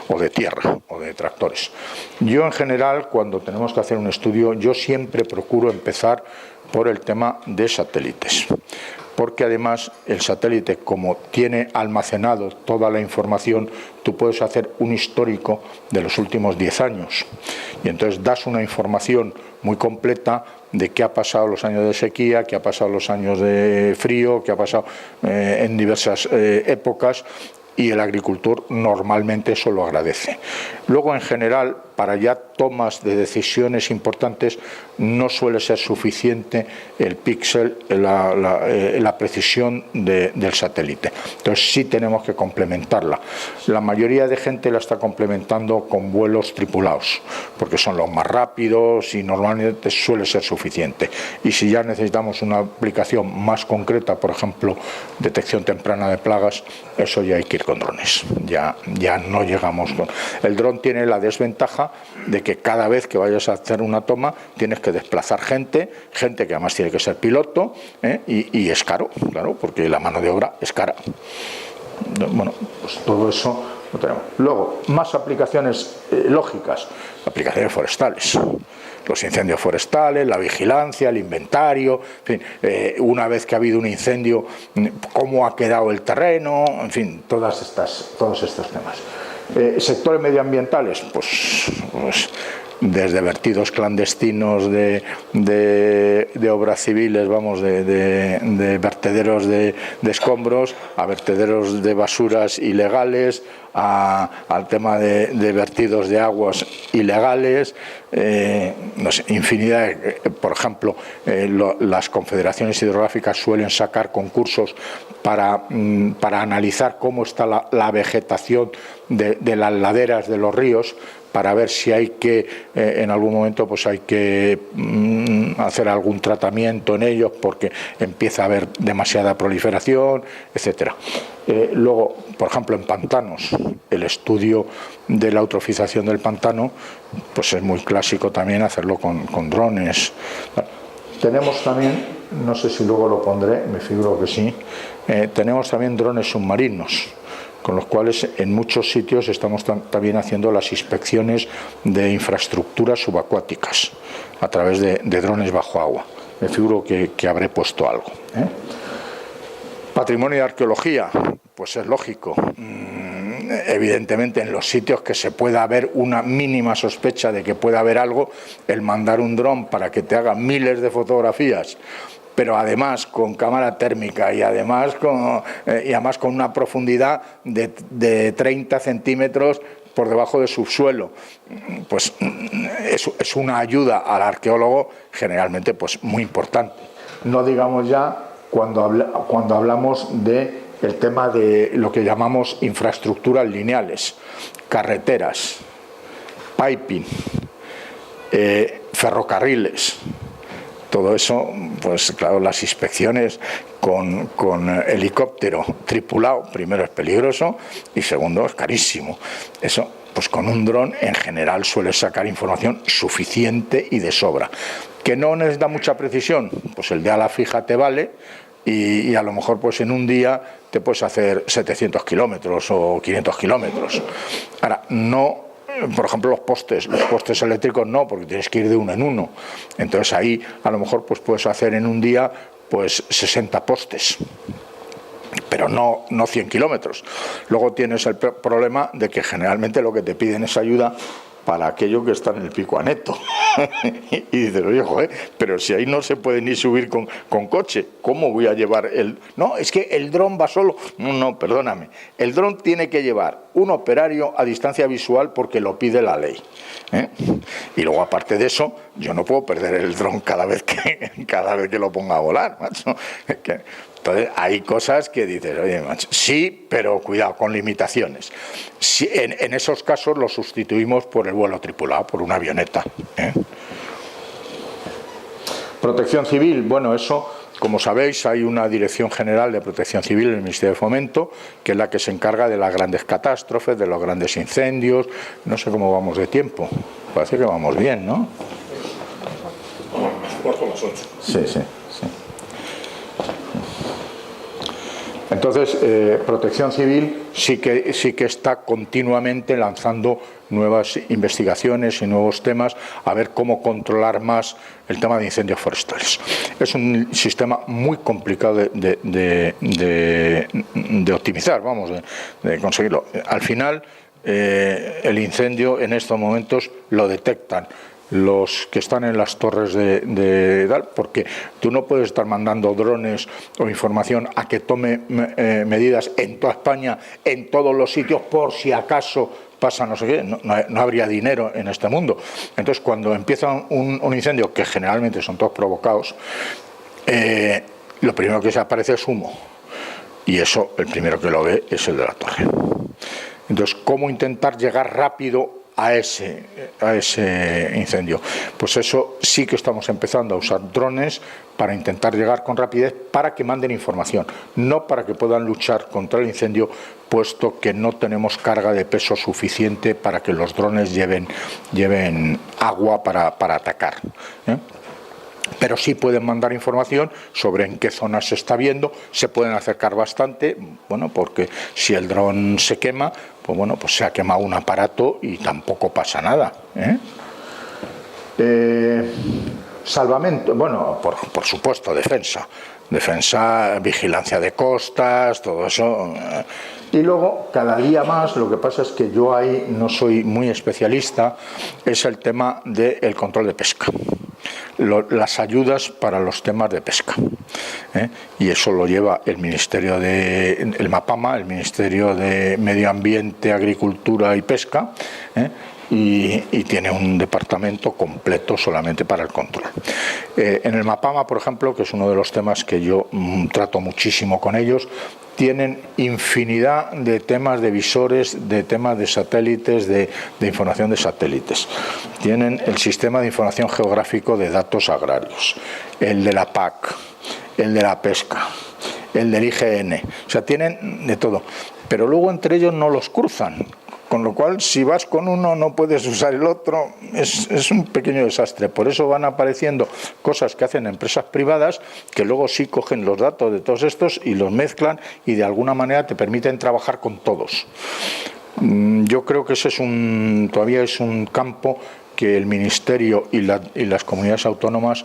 o de tierra, o de tractores. Yo en general, cuando tenemos que hacer un estudio, yo siempre procuro empezar por el tema de satélites, porque además el satélite, como tiene almacenado toda la información, tú puedes hacer un histórico de los últimos 10 años y entonces das una información muy completa de qué ha pasado los años de sequía, qué ha pasado los años de frío, qué ha pasado en diversas épocas, y el agricultor normalmente eso lo agradece. Luego, en general, ya tomas de decisiones importantes no suele ser suficiente el píxel, la precisión del satélite. Entonces sí tenemos que complementarla. La mayoría de gente la está complementando con vuelos tripulados, porque son los más rápidos y normalmente suele ser suficiente. Y si ya necesitamos una aplicación más concreta, por ejemplo, detección temprana de plagas, eso ya hay que ir con drones. Ya no llegamos con... El dron tiene la desventaja de que cada vez que vayas a hacer una toma tienes que desplazar gente que además tiene que ser piloto, y es caro, claro, porque la mano de obra es cara. Bueno, pues todo eso lo tenemos. Luego, más aplicaciones lógicas, aplicaciones forestales. Los incendios forestales, la vigilancia, el inventario, en fin, una vez que ha habido un incendio, cómo ha quedado el terreno, en fin, todos estos temas. Sectores medioambientales, pues desde vertidos clandestinos de obras civiles, vamos, de vertederos de escombros, a vertederos de basuras ilegales, al tema de vertidos de aguas ilegales, no sé, infinidad. Por ejemplo, las confederaciones hidrográficas suelen sacar concursos para analizar cómo está la vegetación de las laderas de los ríos, para ver si hay que, en algún momento, pues hay que hacer algún tratamiento en ellos porque empieza a haber demasiada proliferación, etcétera. Luego, por ejemplo, en pantanos, el estudio de la eutrofización del pantano, pues es muy clásico también hacerlo con drones. Tenemos también, no sé si luego lo pondré, me figuro que sí, tenemos también drones submarinos, con los cuales en muchos sitios estamos también haciendo las inspecciones de infraestructuras subacuáticas a través de drones bajo agua. Me figuro que habré puesto algo. Patrimonio de arqueología, pues es lógico. Evidentemente, en los sitios que se pueda haber una mínima sospecha de que pueda haber algo, el mandar un dron para que te haga miles de fotografías, pero además con cámara térmica y además con una profundidad de 30 centímetros por debajo de subsuelo, pues es una ayuda al arqueólogo generalmente pues muy importante. No digamos ya cuando hablamos del tema de lo que llamamos infraestructuras lineales, carreteras, piping, ferrocarriles. Todo eso, pues claro, las inspecciones con helicóptero tripulado, primero es peligroso y segundo es carísimo. Eso, pues con un dron en general suele sacar información suficiente y de sobra. ¿Que no necesita mucha precisión? Pues el de ala fija te vale y a lo mejor pues en un día te puedes hacer 700 kilómetros o 500 kilómetros. Ahora, no... Por ejemplo, los postes eléctricos no, porque tienes que ir de uno en uno. Entonces ahí a lo mejor pues puedes hacer en un día pues 60 postes, pero no 100 kilómetros. Luego tienes el problema de que generalmente lo que te piden es ayuda para aquello que está en el pico aneto. Y dices, oye, joder, pero si ahí no se puede ni subir con coche, ¿cómo voy a llevar el...? No, es que el dron va solo. No, perdóname. El dron tiene que llevar un operario a distancia visual porque lo pide la ley. Y luego, aparte de eso, yo no puedo perder el dron cada vez que lo ponga a volar, macho. Entonces, hay cosas que dices, oye, macho, sí, pero cuidado, con limitaciones. Sí, en esos casos lo sustituimos por el vuelo tripulado, por una avioneta. Protección civil, bueno, eso, como sabéis, hay una Dirección General de Protección Civil en el Ministerio de Fomento, que es la que se encarga de las grandes catástrofes, de los grandes incendios. No sé cómo vamos de tiempo, parece que vamos bien, ¿no? Cuarto a las 8. Sí. Entonces, Protección Civil sí que está continuamente lanzando nuevas investigaciones y nuevos temas a ver cómo controlar más el tema de incendios forestales. Es un sistema muy complicado de optimizar, vamos, de conseguirlo. Al final, el incendio en estos momentos lo detectan los que están en las torres de tal, porque tú no puedes estar mandando drones o información a que tome medidas en toda España, en todos los sitios, por si acaso pasa no sé qué. No habría dinero en este mundo. Entonces, cuando empieza un incendio, que generalmente son todos provocados, lo primero que se aparece es humo. Y eso, el primero que lo ve es el de la torre. Entonces, ¿cómo intentar llegar rápido a ese incendio? Pues eso sí que estamos empezando a usar drones para intentar llegar con rapidez, para que manden información, no para que puedan luchar contra el incendio, puesto que no tenemos carga de peso suficiente para que los drones lleven agua para atacar, ¿eh? Pero sí pueden mandar información sobre en qué zonas se está viendo, se pueden acercar bastante, bueno, porque si el dron se quema, pues bueno, pues se ha quemado un aparato y tampoco pasa nada, ¿eh? Salvamento, bueno, por supuesto, defensa, vigilancia de costas, todo eso. Y luego, cada día más, lo que pasa es que yo ahí no soy muy especialista, es el tema del control de pesca. Las ayudas para los temas de pesca, ¿eh? Y eso lo lleva el Ministerio el MAPAMA, el Ministerio de Medio Ambiente, Agricultura y Pesca, ¿eh? Y tiene un departamento completo solamente para el control. En el MAPAMA, por ejemplo, que es uno de los temas que yo trato muchísimo con ellos, tienen infinidad de temas de visores, de temas de satélites, de información de satélites. Tienen el sistema de información geográfico de datos agrarios, el de la PAC, el de la pesca, el del IGN. O sea, tienen de todo. Pero luego entre ellos no los cruzan. Con lo cual, si vas con uno no puedes usar el otro, es un pequeño desastre. Por eso van apareciendo cosas que hacen empresas privadas que luego sí cogen los datos de todos estos y los mezclan y de alguna manera te permiten trabajar con todos. Yo creo que ese todavía es un campo que el Ministerio y las comunidades autónomas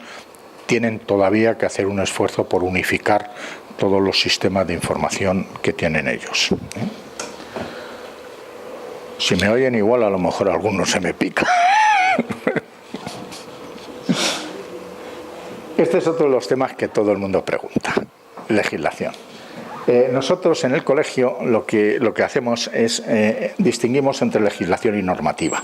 tienen todavía que hacer un esfuerzo por unificar todos los sistemas de información que tienen ellos. Si me oyen igual, a lo mejor alguno se me pica. Este es otro de los temas que todo el mundo pregunta: legislación. Nosotros en el colegio lo que hacemos es distinguimos entre legislación y normativa.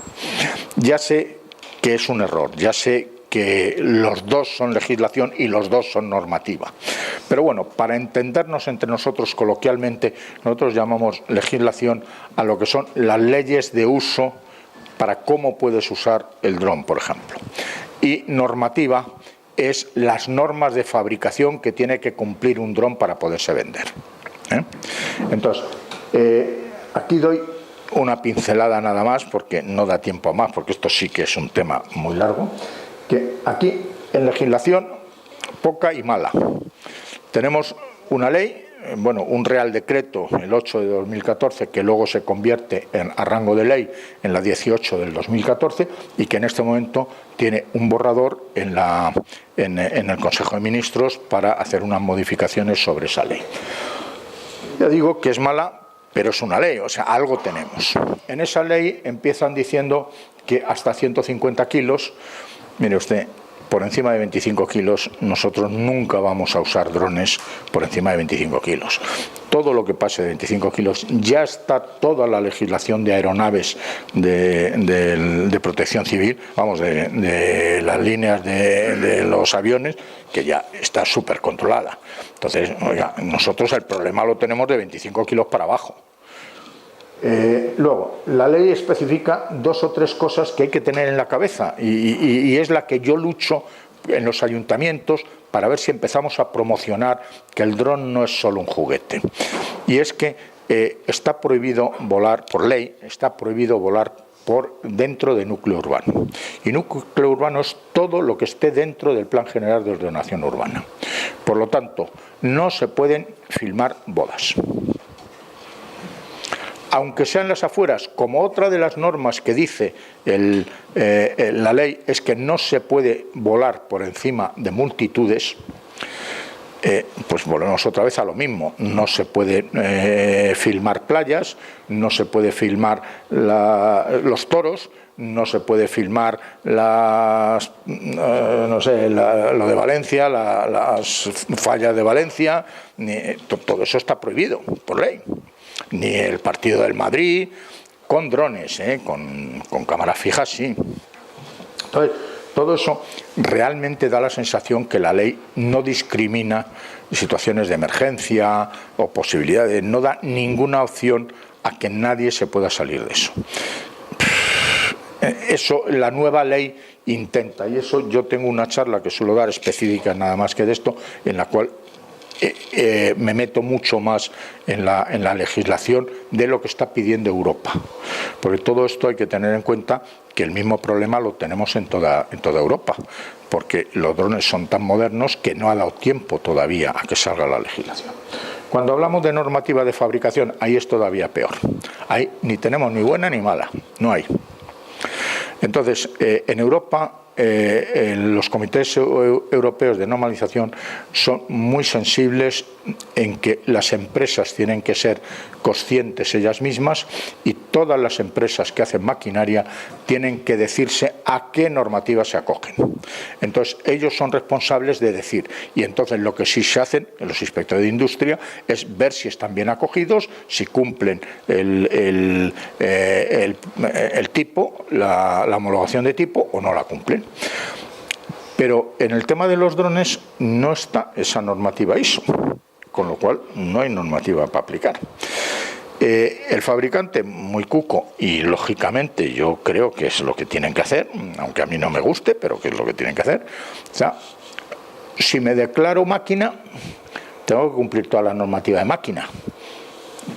Ya sé que es un error, ya sé que los dos son legislación y los dos son normativa. Pero bueno, para entendernos entre nosotros coloquialmente, nosotros llamamos legislación a lo que son las leyes de uso para cómo puedes usar el dron, por ejemplo. Y normativa es las normas de fabricación que tiene que cumplir un dron para poderse vender, ¿eh? Entonces, aquí doy una pincelada nada más, porque no da tiempo a más, porque esto sí que es un tema muy largo, que aquí en legislación poca y mala. Tenemos una ley, bueno, un Real Decreto, el 8 de 2014, que luego se convierte a rango de ley en la 18 del 2014 y que en este momento tiene un borrador en el Consejo de Ministros para hacer unas modificaciones sobre esa ley. Ya digo que es mala, pero es una ley, o sea, algo tenemos. En esa ley empiezan diciendo que hasta 150 kilos, mire usted, por encima de 25 kilos, nosotros nunca vamos a usar drones por encima de 25 kilos. Todo lo que pase de 25 kilos, ya está toda la legislación de aeronaves de protección civil, vamos, de las líneas de los aviones, que ya está súper controlada. Entonces, oiga, nosotros el problema lo tenemos de 25 kilos para abajo. Luego, la ley especifica 2 o 3 cosas que hay que tener en la cabeza y es la que yo lucho en los ayuntamientos para ver si empezamos a promocionar que el dron no es solo un juguete. Y es que está prohibido volar, por ley, está prohibido volar por dentro de núcleo urbano. Y núcleo urbano es todo lo que esté dentro del Plan General de Ordenación Urbana. Por lo tanto, no se pueden filmar bodas. Aunque sean las afueras, como otra de las normas que dice la ley es que no se puede volar por encima de multitudes, pues volvemos otra vez a lo mismo. No se puede filmar playas, no se puede filmar los toros, no se puede filmar no sé, lo de Valencia, las fallas de Valencia, todo eso está prohibido por ley. Ni el partido del Madrid, con drones, con cámaras fijas, sí. Entonces, todo eso realmente da la sensación que la ley no discrimina situaciones de emergencia o posibilidades, no da ninguna opción a que nadie se pueda salir de eso. Eso la nueva ley intenta, y eso yo tengo una charla que suelo dar específica nada más que de esto, en la cual me meto mucho más en la legislación de lo que está pidiendo Europa, porque todo esto hay que tener en cuenta que el mismo problema lo tenemos en toda Europa, porque los drones son tan modernos que no ha dado tiempo todavía a que salga la legislación. Cuando hablamos de normativa de fabricación, ahí es todavía peor. Ahí ni tenemos ni buena ni mala, no hay. Entonces, en Europa, los comités europeos de normalización son muy sensibles en que las empresas tienen que ser conscientes ellas mismas, y todas las empresas que hacen maquinaria tienen que decirse a qué normativa se acogen. Entonces, ellos son responsables de decir, y entonces lo que sí se hacen en los inspectores de industria es ver si están bien acogidos, si cumplen el tipo, la homologación de tipo, o no la cumplen. Pero en el tema de los drones no está esa normativa ISO, con lo cual no hay normativa para aplicar. El fabricante, muy cuco, y lógicamente yo creo que es lo que tienen que hacer, aunque a mí no me guste, pero que es lo que tienen que hacer. O sea, si me declaro máquina, tengo que cumplir toda la normativa de máquina.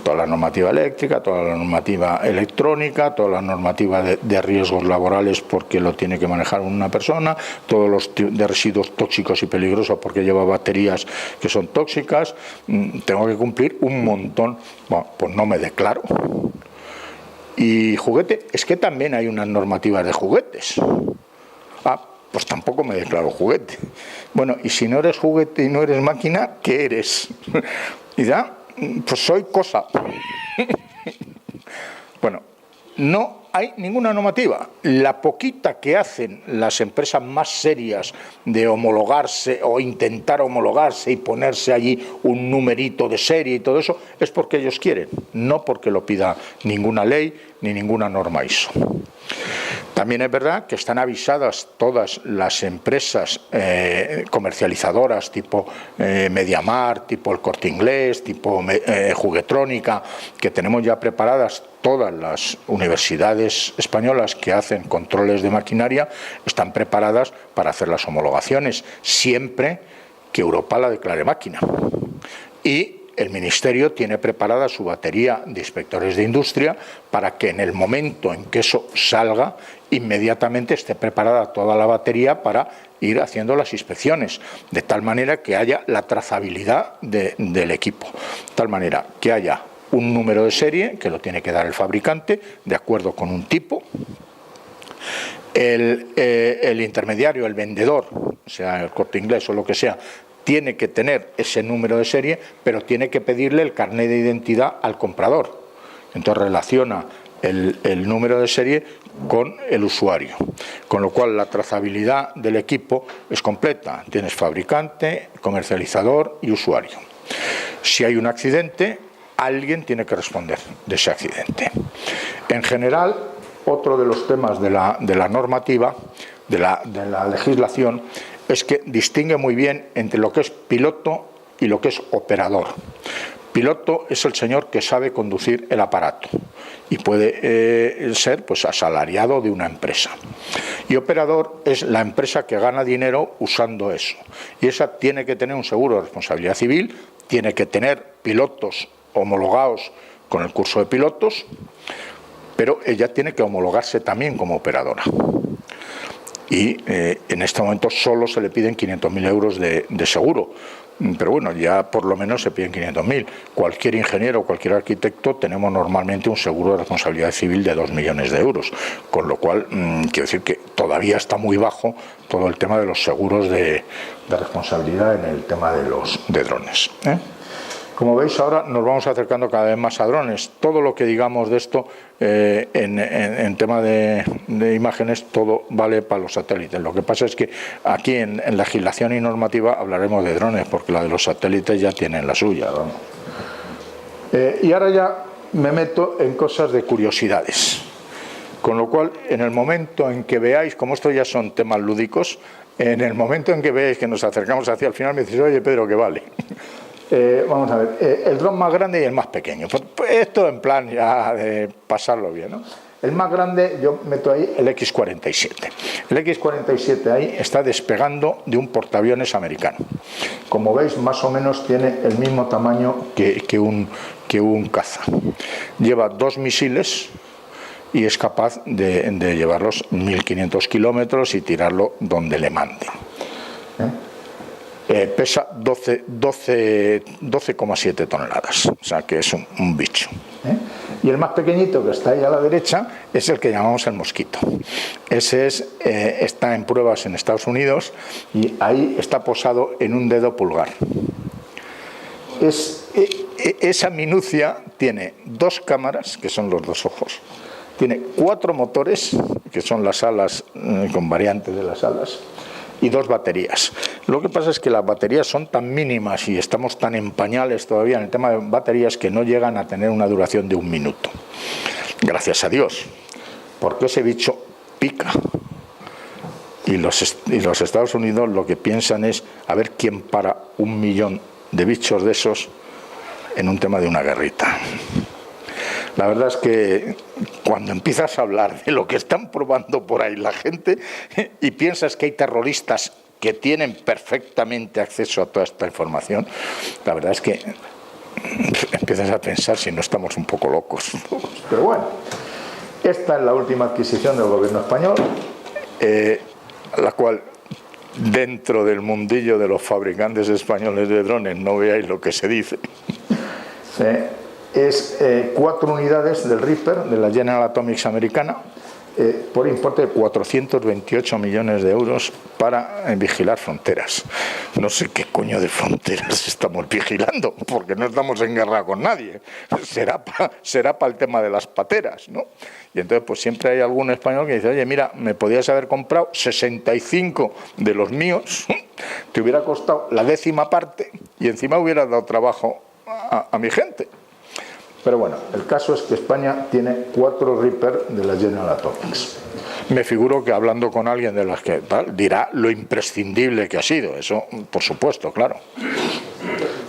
Toda la normativa eléctrica, toda la normativa electrónica, toda la normativa de riesgos laborales porque lo tiene que manejar una persona, todos los de residuos tóxicos y peligrosos porque lleva baterías que son tóxicas. Tengo que cumplir un montón. Bueno, pues no me declaro. Y juguete, es que también hay unas normativas de juguetes. Pues tampoco me declaro juguete. Bueno, y si no eres juguete y no eres máquina, ¿qué eres? Y ya, pues soy cosa. Bueno, no hay ninguna normativa. La poquita que hacen las empresas más serias de homologarse o intentar homologarse y ponerse allí un numerito de serie y todo eso, es porque ellos quieren, no porque lo pida ninguna ley ni ninguna norma ISO. También es verdad que están avisadas todas las empresas comercializadoras tipo Mediamar, tipo El Corte Inglés, tipo Juguetrónica, que tenemos ya preparadas. Todas las universidades españolas que hacen controles de maquinaria están preparadas para hacer las homologaciones, siempre que Europa la declare máquina. Y el Ministerio tiene preparada su batería de inspectores de industria para que en el momento en que eso salga, inmediatamente esté preparada toda la batería para ir haciendo las inspecciones, de tal manera que haya la trazabilidad del equipo, de tal manera que haya un número de serie que lo tiene que dar el fabricante de acuerdo con un tipo. El intermediario, el vendedor, sea El Corte Inglés o lo que sea, tiene que tener ese número de serie, pero tiene que pedirle el carnet de identidad al comprador. Entonces relaciona el número de serie con el usuario, con lo cual la trazabilidad del equipo es completa. Tienes fabricante, comercializador y usuario. Si hay un accidente, alguien tiene que responder de ese accidente. En general, otro de los temas de la normativa, de la legislación, es que distingue muy bien entre lo que es piloto y lo que es operador. Piloto es el señor que sabe conducir el aparato y puede ser pues asalariado de una empresa. Y operador es la empresa que gana dinero usando eso. Y esa tiene que tener un seguro de responsabilidad civil, tiene que tener pilotos homologados con el curso de pilotos, pero ella tiene que homologarse también como operadora. Y en este momento solo se le piden 500.000 euros de seguro, pero bueno, ya por lo menos se piden 500.000. Cualquier ingeniero, cualquier arquitecto, tenemos normalmente un seguro de responsabilidad civil de 2 millones de euros, con lo cual, quiero decir que todavía está muy bajo todo el tema de los seguros de responsabilidad en el tema de drones, ¿eh? Como veis, ahora nos vamos acercando cada vez más a drones. Todo lo que digamos de esto en tema de imágenes, todo vale para los satélites. Lo que pasa es que aquí en legislación y normativa hablaremos de drones, porque la de los satélites ya tienen la suya, vamos. Y ahora ya me meto en cosas de curiosidades. Con lo cual, en el momento en que veáis, como esto ya son temas lúdicos, en el momento en que veáis que nos acercamos hacia el final, me decís, oye Pedro, que vale. Vamos a ver, el dron más grande y el más pequeño. Pues esto en plan ya de pasarlo bien, ¿no? El más grande, yo meto ahí el X-47. El X-47 ahí está despegando de un portaaviones americano. Como veis, más o menos tiene el mismo tamaño que un caza. Lleva 2 misiles y es capaz de llevarlos 1.500 kilómetros y tirarlo donde le manden. Pesa 12,7 toneladas, o sea que es un bicho. Y el más pequeñito, que está ahí a la derecha, es el que llamamos el Mosquito. Ese está en pruebas en Estados Unidos y ahí está posado en un dedo pulgar. Esa minucia tiene 2 cámaras, que son los 2 ojos, tiene 4 motores, que son las alas, con variantes de las alas, y 2 baterías. Lo que pasa es que las baterías son tan mínimas y estamos tan en pañales todavía en el tema de baterías que no llegan a tener una duración de 1 minuto. Gracias a Dios, porque ese bicho pica. Y los Estados Unidos lo que piensan es a ver quién para 1 millón de bichos de esos en un tema de una guerrita. La verdad es que cuando empiezas a hablar de lo que están probando por ahí la gente y piensas que hay terroristas que tienen perfectamente acceso a toda esta información, la verdad es que empiezas a pensar si no estamos un poco locos. Pero bueno, esta es la última adquisición del gobierno español, la cual, dentro del mundillo de los fabricantes españoles de drones, no veáis lo que se dice. Es 4 unidades del Reaper, de la General Atomics americana, por importe de 428 millones de euros para vigilar fronteras. No sé qué coño de fronteras estamos vigilando, porque no estamos en guerra con nadie. Será para el tema de las pateras, ¿no? Y entonces pues siempre hay algún español que dice, oye, mira, me podías haber comprado 65 de los míos, te hubiera costado la 10ª parte y encima hubiera dado trabajo a mi gente. Pero bueno, el caso es que España tiene 4 Reaper de la General Atomics. Me figuro que hablando con alguien de las que tal, dirá lo imprescindible que ha sido, eso por supuesto, claro.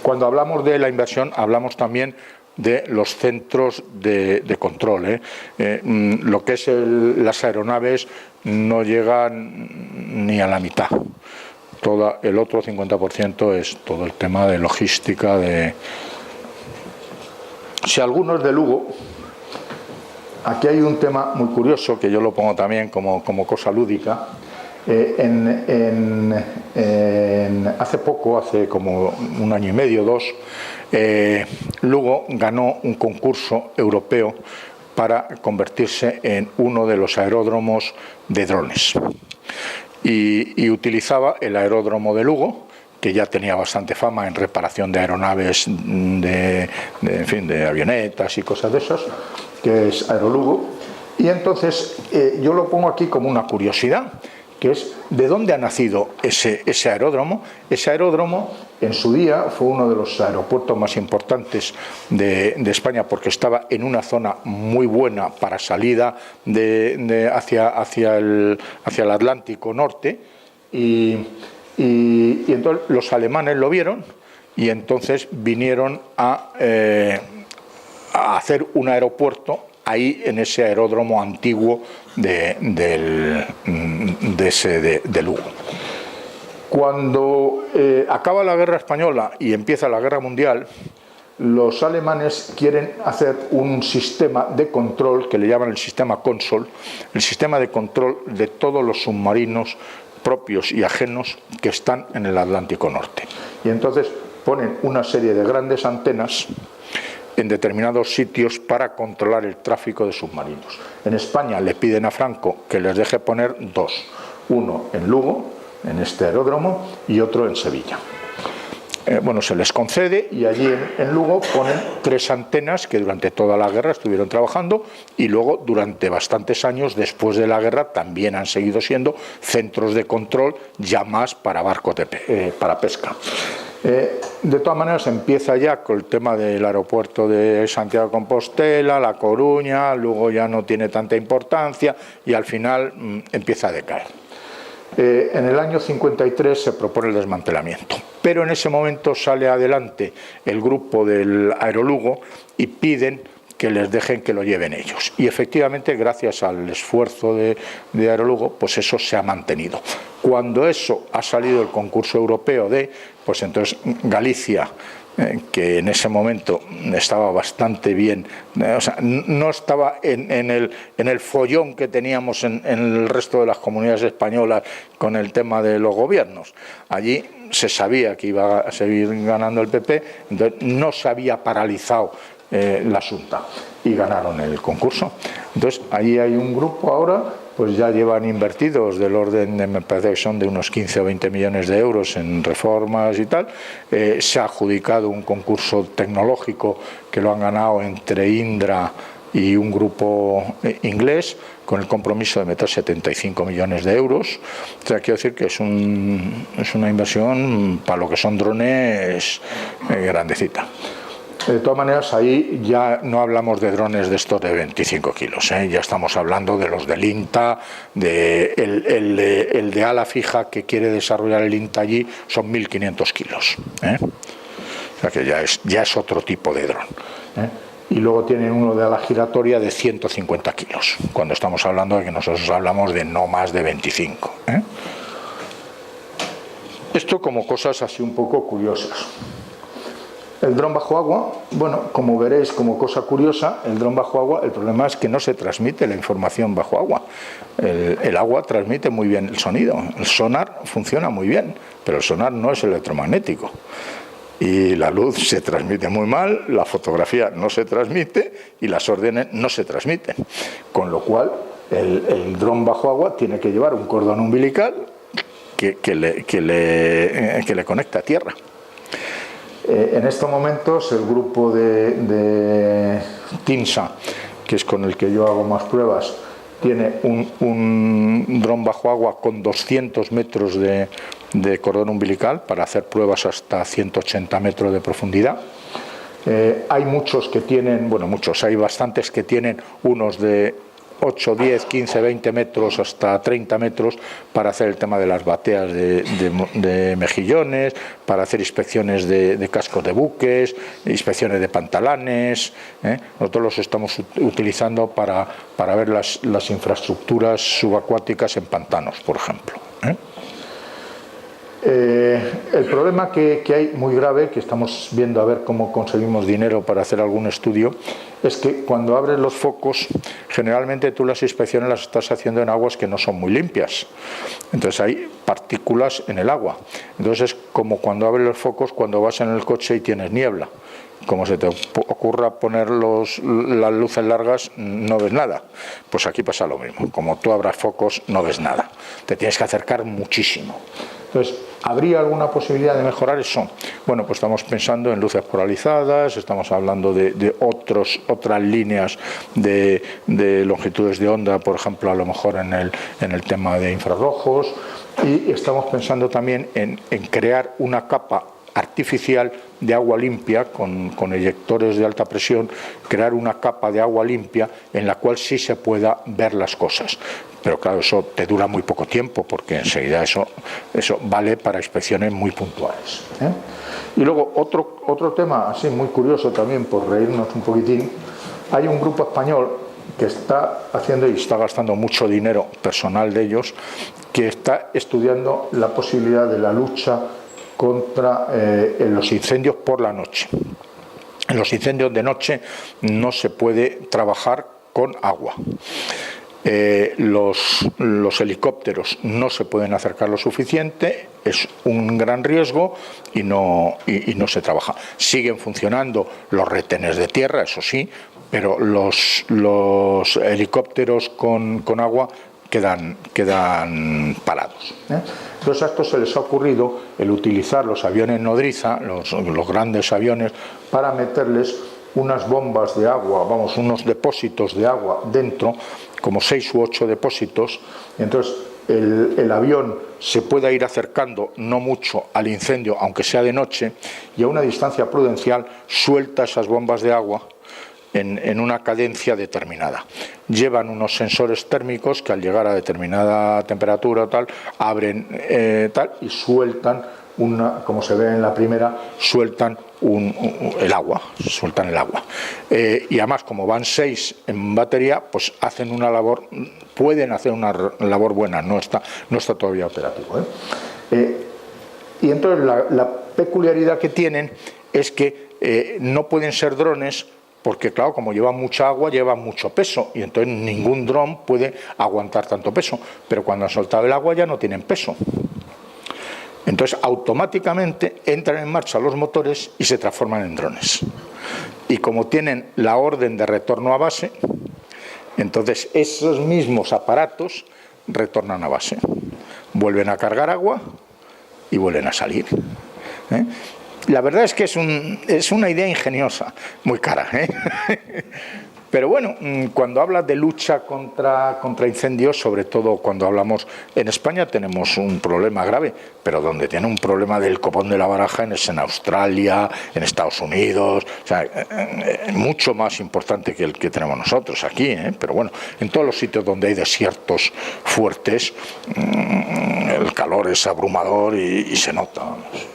Cuando hablamos de la inversión, hablamos también de los centros de control. Lo que es las aeronaves no llegan ni a la mitad. El otro 50% es todo el tema de logística, Si alguno es de Lugo, aquí hay un tema muy curioso que yo lo pongo también como cosa lúdica. Hace poco, hace como 1 año y medio, 2, Lugo ganó un concurso europeo para convertirse en uno de los aeródromos de drones. Y utilizaba el aeródromo de Lugo, que ya tenía bastante fama en reparación de aeronaves, de avionetas y cosas de esas, que es Aerolugo. Y entonces yo lo pongo aquí como una curiosidad, que es de dónde ha nacido ese aeródromo. Ese aeródromo en su día fue uno de los aeropuertos más importantes de España, porque estaba en una zona muy buena para salida hacia el Atlántico Norte, y entonces los alemanes lo vieron y entonces vinieron a hacer un aeropuerto ahí en ese aeródromo antiguo de Lugo. Cuando acaba la guerra española y empieza la guerra mundial, los alemanes quieren hacer un sistema de control que le llaman el sistema Consol, el sistema de control de todos los submarinos propios y ajenos que están en el Atlántico Norte. Y entonces ponen una serie de grandes antenas en determinados sitios para controlar el tráfico de submarinos. En España le piden a Franco que les deje poner dos, uno en Lugo, en este aeródromo, y otro en Sevilla. Bueno, se les concede y allí en Lugo ponen 3 antenas que durante toda la guerra estuvieron trabajando y luego durante bastantes años después de la guerra también han seguido siendo centros de control ya más para barcos para pesca. De todas maneras empieza ya con el tema del aeropuerto de Santiago de Compostela, La Coruña, luego ya no tiene tanta importancia y al final empieza a decaer. En el año 53 se propone el desmantelamiento, pero en ese momento sale adelante el grupo del Aerolugo y piden que les dejen que lo lleven ellos. Y efectivamente, gracias al esfuerzo de Aerolugo, pues eso se ha mantenido. Cuando eso ha salido el concurso europeo pues entonces Galicia, que en ese momento estaba bastante bien, o sea, no estaba en el follón que teníamos en el resto de las comunidades españolas con el tema de los gobiernos. Allí se sabía que iba a seguir ganando el PP, entonces no se había paralizado la Xunta y ganaron el concurso. Entonces allí hay un grupo ahora, pues ya llevan invertidos del orden de, me parece que son de unos 15 o 20 millones de euros en reformas y tal. Se ha adjudicado un concurso tecnológico que lo han ganado entre Indra y un grupo inglés con el compromiso de meter 75 millones de euros. O sea, quiero decir que es una inversión para lo que son drones grandecita. De todas maneras, ahí ya no hablamos de drones de estos de 25 kilos, ya estamos hablando de los del INTA, el de ala fija que quiere desarrollar el INTA allí son 1.500 kilos. O sea que ya es otro tipo de dron. Y luego tienen uno de ala giratoria de 150 kilos, cuando estamos hablando de que nosotros hablamos de no más de 25. Esto como cosas así un poco curiosas. El dron bajo agua, bueno, como veréis como cosa curiosa, el dron bajo agua, el problema es que no se transmite la información bajo agua. El agua transmite muy bien el sonido, el sonar funciona muy bien, pero el sonar no es electromagnético. Y la luz se transmite muy mal, la fotografía no se transmite y las órdenes no se transmiten. Con lo cual, el dron bajo agua tiene que llevar un cordón umbilical que le conecta a tierra. En estos momentos el grupo de TINSA, que es con el que yo hago más pruebas, tiene un dron bajo agua con 200 metros de cordón umbilical para hacer pruebas hasta 180 metros de profundidad. Hay muchos que tienen, bueno, hay bastantes que tienen unos de 8, 10, 15, 20 metros hasta 30 metros para hacer el tema de las bateas de mejillones, para hacer inspecciones de cascos de buques, inspecciones de pantalanes. Nosotros los estamos utilizando para ver las infraestructuras subacuáticas en pantanos, por ejemplo. El problema que hay muy grave, que estamos viendo a ver cómo conseguimos dinero para hacer algún estudio, es que cuando abres los focos, generalmente tú las inspecciones las estás haciendo en aguas que no son muy limpias. Entonces hay partículas en el agua. Entonces es como cuando abres los focos cuando vas en el coche y tienes niebla. Como se te ocurra poner las luces largas, no ves nada. Pues aquí pasa lo mismo. Como tú abras focos, no ves nada. Te tienes que acercar muchísimo. Entonces, ¿habría alguna posibilidad de mejorar eso? Bueno, pues estamos pensando en luces polarizadas, estamos hablando de otras líneas de longitudes de onda, por ejemplo, a lo mejor en el tema de infrarrojos, y estamos pensando también en crear una capa artificial de agua limpia con eyectores de alta presión, crear una capa de agua limpia en la cual sí se pueda ver las cosas. Pero claro, eso te dura muy poco tiempo porque enseguida eso vale para inspecciones muy puntuales. Y luego otro tema así muy curioso también, por reírnos un poquitín, hay un grupo español que está haciendo y está gastando mucho dinero personal de ellos, que está estudiando la posibilidad de la lucha contra los incendios por la noche. En los incendios de noche no se puede trabajar con agua. Los helicópteros no se pueden acercar lo suficiente, es un gran riesgo y no se trabaja. Siguen funcionando los retenes de tierra, eso sí, pero los helicópteros con agua quedan parados. Entonces a esto se les ha ocurrido el utilizar los aviones nodriza, los grandes aviones, para meterles unas bombas de agua, vamos, unos depósitos de agua dentro, como 6 u 8 depósitos, y entonces el avión se pueda ir acercando no mucho al incendio, aunque sea de noche, y a una distancia prudencial suelta esas bombas de agua en una cadencia determinada. Llevan unos sensores térmicos que al llegar a determinada temperatura o tal, abren tal y sueltan como se ve en la primera, sueltan el agua. Y además, como van 6 en batería, pues hacen una labor, pueden hacer una labor buena, no está todavía operativo. Y entonces la peculiaridad que tienen es que no pueden ser drones, porque claro, como llevan mucha agua, llevan mucho peso, y entonces ningún dron puede aguantar tanto peso, pero cuando han soltado el agua ya no tienen peso. Entonces automáticamente entran en marcha los motores y se transforman en drones. Y como tienen la orden de retorno a base, entonces esos mismos aparatos retornan a base, vuelven a cargar agua y vuelven a salir. La verdad es que es una idea ingeniosa, muy cara, Pero bueno, cuando hablas de lucha contra incendios, sobre todo cuando hablamos en España, tenemos un problema grave, pero donde tiene un problema del copón de la baraja es en Australia, en Estados Unidos, o sea, mucho más importante que el que tenemos nosotros aquí, pero bueno, en todos los sitios donde hay desiertos fuertes, el calor es abrumador y se nota, vamos.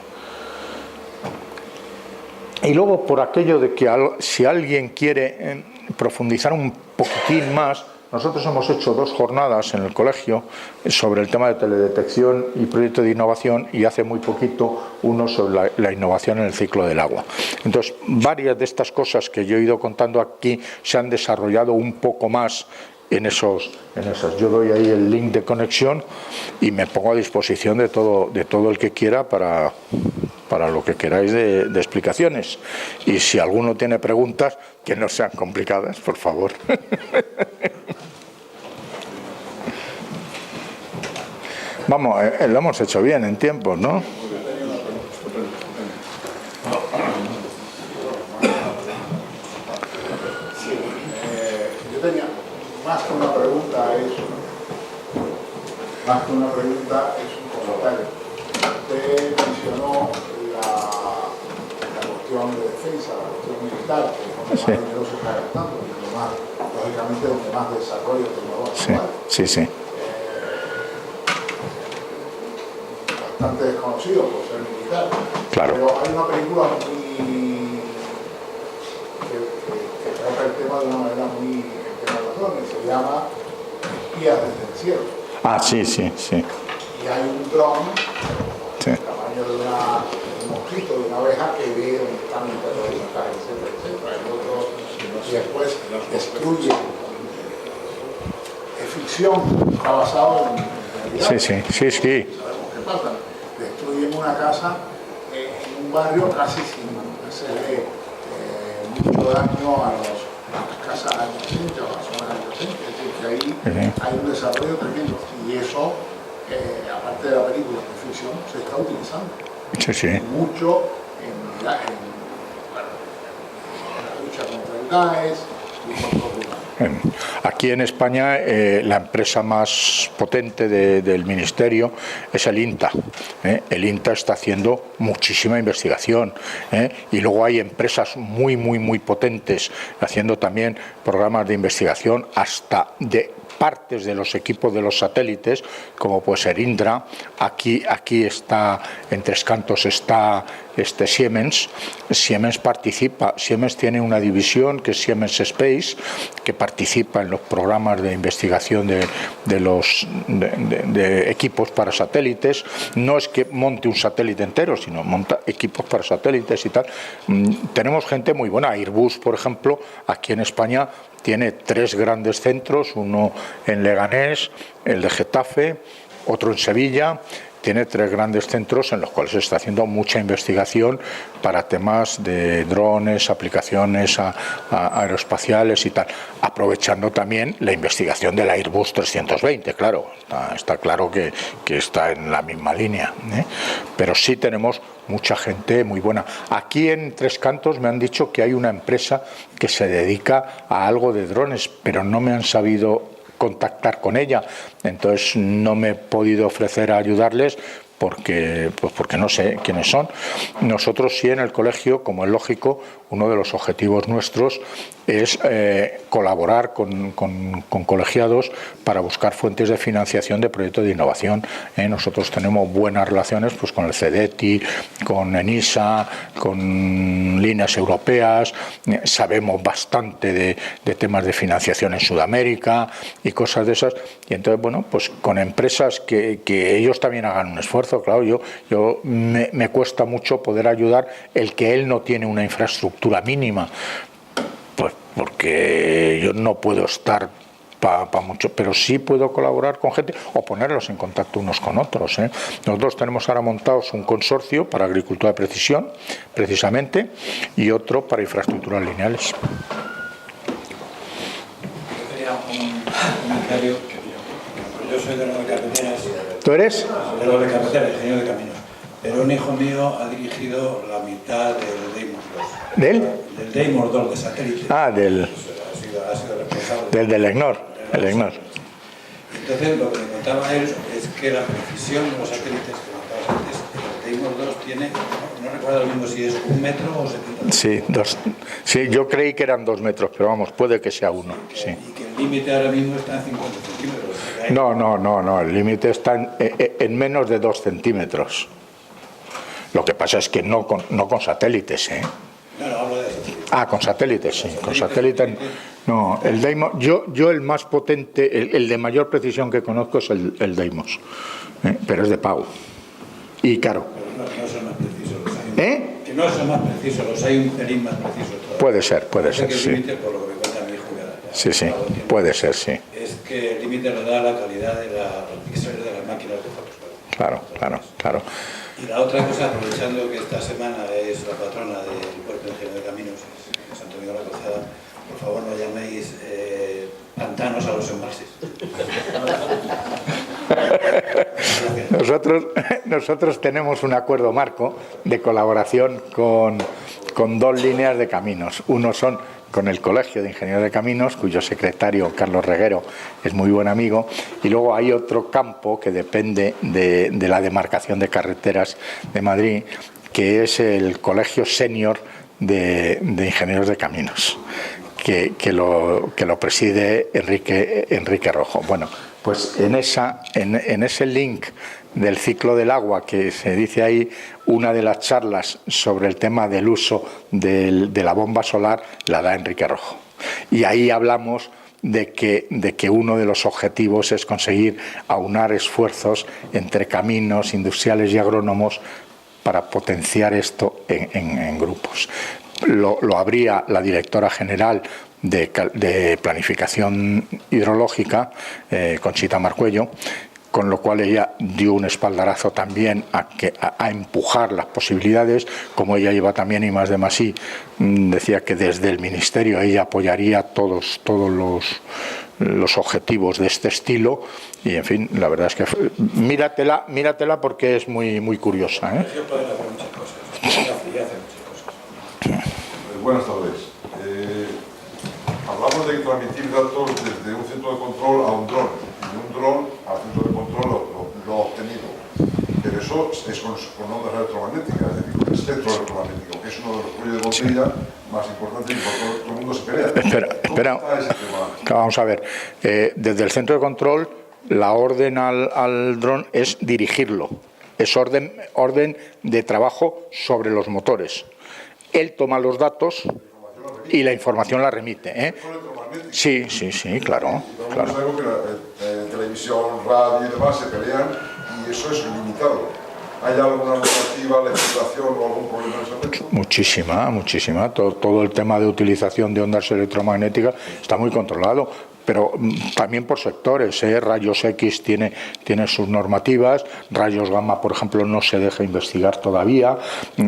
Y luego, por aquello de que si alguien quiere profundizar un poquitín más, nosotros hemos hecho 2 jornadas en el colegio sobre el tema de teledetección y proyecto de innovación, y hace muy poquito uno sobre la innovación en el ciclo del agua. Entonces, varias de estas cosas que yo he ido contando aquí se han desarrollado un poco más en esas. Yo doy ahí el link de conexión y me pongo a disposición de todo el que quiera para lo que queráis de explicaciones. Y si alguno tiene preguntas, que no sean complicadas, por favor. Vamos, lo hemos hecho bien en tiempos, ¿no? Yo tenía más que una pregunta, es un comentario. Usted mencionó la cuestión de defensa, la cuestión militar, que es donde más dinero se está gastando, y donde más, lógicamente, donde más desarrollo tecnológico hay. Sí. Bastante desconocido por ser militar. Claro. Pero hay una película que trata el tema de una manera muy que se llama Espías desde el cielo. Ah, sí. Y hay un dron del tamaño de un mosquito, de una abeja, que ve dónde están los terroristas, etcétera. Hay otros, y después destruye. Es ficción, está basado en realidad. Sí. Sabemos qué pasa. Destruyen una casa en un barrio casi sin hacerle mucho daño a las casas adyacentes, a las zonas adyacentes. Es decir, que ahí hay un desarrollo tremendo. Y eso, aparte de la película de ficción, se está utilizando. Mucho en la lucha contra el Daesh y contra el Aquí en España la empresa más potente del Ministerio es el INTA. El INTA está haciendo muchísima investigación, y luego hay empresas muy potentes haciendo también programas de investigación hasta de partes de los equipos de los satélites, como puede ser Indra. Aquí está, en Tres Cantos está Siemens. Siemens participa. Siemens tiene una división que es Siemens Space, que participa en los programas de investigación de equipos para satélites. No es que monte un satélite entero, sino monta equipos para satélites y tal. Tenemos gente muy buena. Airbus, por ejemplo, aquí en España tiene 3 grandes centros, uno en Leganés, el de Getafe, otro en Sevilla. Tiene 3 grandes centros en los cuales se está haciendo mucha investigación para temas de drones, aplicaciones aeroespaciales y tal, aprovechando también la investigación del Airbus 320, claro, está claro que está en la misma línea, ¿eh? Pero sí tenemos mucha gente muy buena. Aquí en Tres Cantos me han dicho que hay una empresa que se dedica a algo de drones, pero no me han sabido contactar con ella, entonces no me he podido ofrecer a ayudarles porque no sé quiénes son. Nosotros sí en el colegio, como es lógico, uno de los objetivos nuestros es colaborar con colegiados para buscar fuentes de financiación de proyectos de innovación. Nosotros tenemos buenas relaciones pues con el CEDETI, con ENISA, con líneas europeas, sabemos bastante de temas de financiación en Sudamérica y cosas de esas, y entonces bueno, pues con empresas que ellos también hagan un esfuerzo. Claro, yo me cuesta mucho poder ayudar el que él no tiene una infraestructura mínima, pues porque yo no puedo estar para mucho, pero sí puedo colaborar con gente o ponerlos en contacto unos con otros, ¿eh? Nosotros tenemos ahora montados un consorcio para agricultura de precisión, precisamente, y otro para infraestructuras lineales. Yo quería un comentario. Yo soy de los de carreteras. ¿Tú eres? De los de carreteras, ingeniero de caminos. Pero un hijo mío ha dirigido la mitad del Deimos 2. ¿Del? Del Deimos 2, de satélite. Ah, del Ha sido responsable. del EGNOR. El EGNOR. Entonces, lo que me contaba él es que la precisión de los satélites que contabas antes, el Deimos 2 tiene, no recuerdo lo mismo si es 1 metro o 70 metros. Sí, yo creí que eran 2 metros, pero vamos, puede que sea 1. Sí. Y que el límite ahora mismo está en 50 centímetros. No, el límite está en menos de 2 centímetros. Lo que pasa es que no con satélites, ¿eh? No, hablo de satélites. Ah, con satélites, sí. Con satélites. No, el Deimos, yo el más potente, el de mayor precisión que conozco es el Deimos, pero es de pago. Y caro. Pero no es el más preciso, los hay. Que no es el más preciso, los hay un pelín más precisos todavía. Puede ser, que el sí. límite, por lo que me cuenta mi hijo, Sí, puede ser, sí. es que el límite lo da la calidad de los píxeles de las máquinas de fotos. Claro. Y la otra cosa, aprovechando que esta semana es la patrona del Puerto de Ingeniero de Caminos, es Santo Domingo de la Calzada, por favor no llaméis pantanos a los embalses. Nosotros tenemos un acuerdo marco de colaboración con 2 líneas de caminos. Uno son con el Colegio de Ingenieros de Caminos, cuyo secretario, Carlos Reguero, es muy buen amigo, y luego hay otro campo que depende de la demarcación de carreteras de Madrid, que es el Colegio Senior de Ingenieros de Caminos, que lo preside Enrique Rojo. Bueno, pues en ese link del ciclo del agua que se dice ahí, una de las charlas sobre el tema del uso de la bomba solar la da Enrique Rojo. Y ahí hablamos de que uno de los objetivos es conseguir aunar esfuerzos entre caminos, industriales y agrónomos para potenciar esto en grupos. Lo abría la directora general de Planificación Hidrológica, Conchita Marcuello, con lo cual ella dio un espaldarazo también a empujar las posibilidades. Como ella lleva también I+D+I, decía que desde el Ministerio ella apoyaría todos los objetivos de este estilo, y en fin, la verdad es que míratela porque es muy curiosa, ¿eh? Buenas tardes. Hablamos de transmitir datos desde un centro de control a un dron, y de un dron al centro de control lo obtenido. Pero eso es con ondas electromagnéticas, es decir, con el espectro electromagnético, que es uno de los cuellos de botella más importantes y por todo el mundo se pelea. Espera. ¿Cómo está ese tema? Vamos a ver. Desde el centro de control, la orden al dron es dirigirlo. Es orden de trabajo sobre los motores. Él toma los datos y la información la remite, ¿eh? Sí, claro. Vamos a ver que televisión, radio y demás se pelean y eso es limitado. ¿Hay alguna normativa, legislación o algún problema en ese aspecto? Muchísima. Todo el tema de utilización de ondas electromagnéticas está muy controlado. pero también por sectores, rayos X tiene sus normativas, rayos gamma, por ejemplo, no se deja investigar todavía.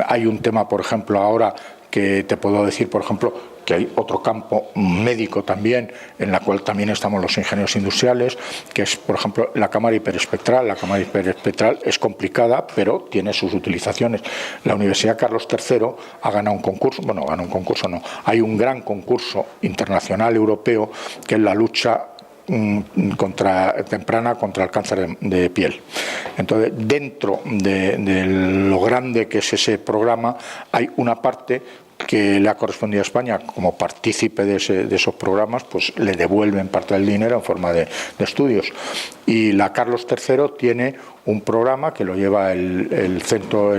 Hay un tema, por ejemplo, ahora que te puedo decir, por ejemplo, que hay otro campo médico también, en la cual también estamos los ingenieros industriales, que es, por ejemplo, la cámara hiperespectral. La cámara hiperespectral es complicada, pero tiene sus utilizaciones. La Universidad Carlos III ha ganado un concurso, bueno, ganó un concurso no, hay un gran concurso internacional europeo que es la lucha temprana contra el cáncer de piel. Entonces, dentro de lo grande que es ese programa, hay una parte que le ha correspondido a España como partícipe de esos programas, pues le devuelven parte del dinero en forma de estudios. Y la Carlos III tiene un programa que lo lleva el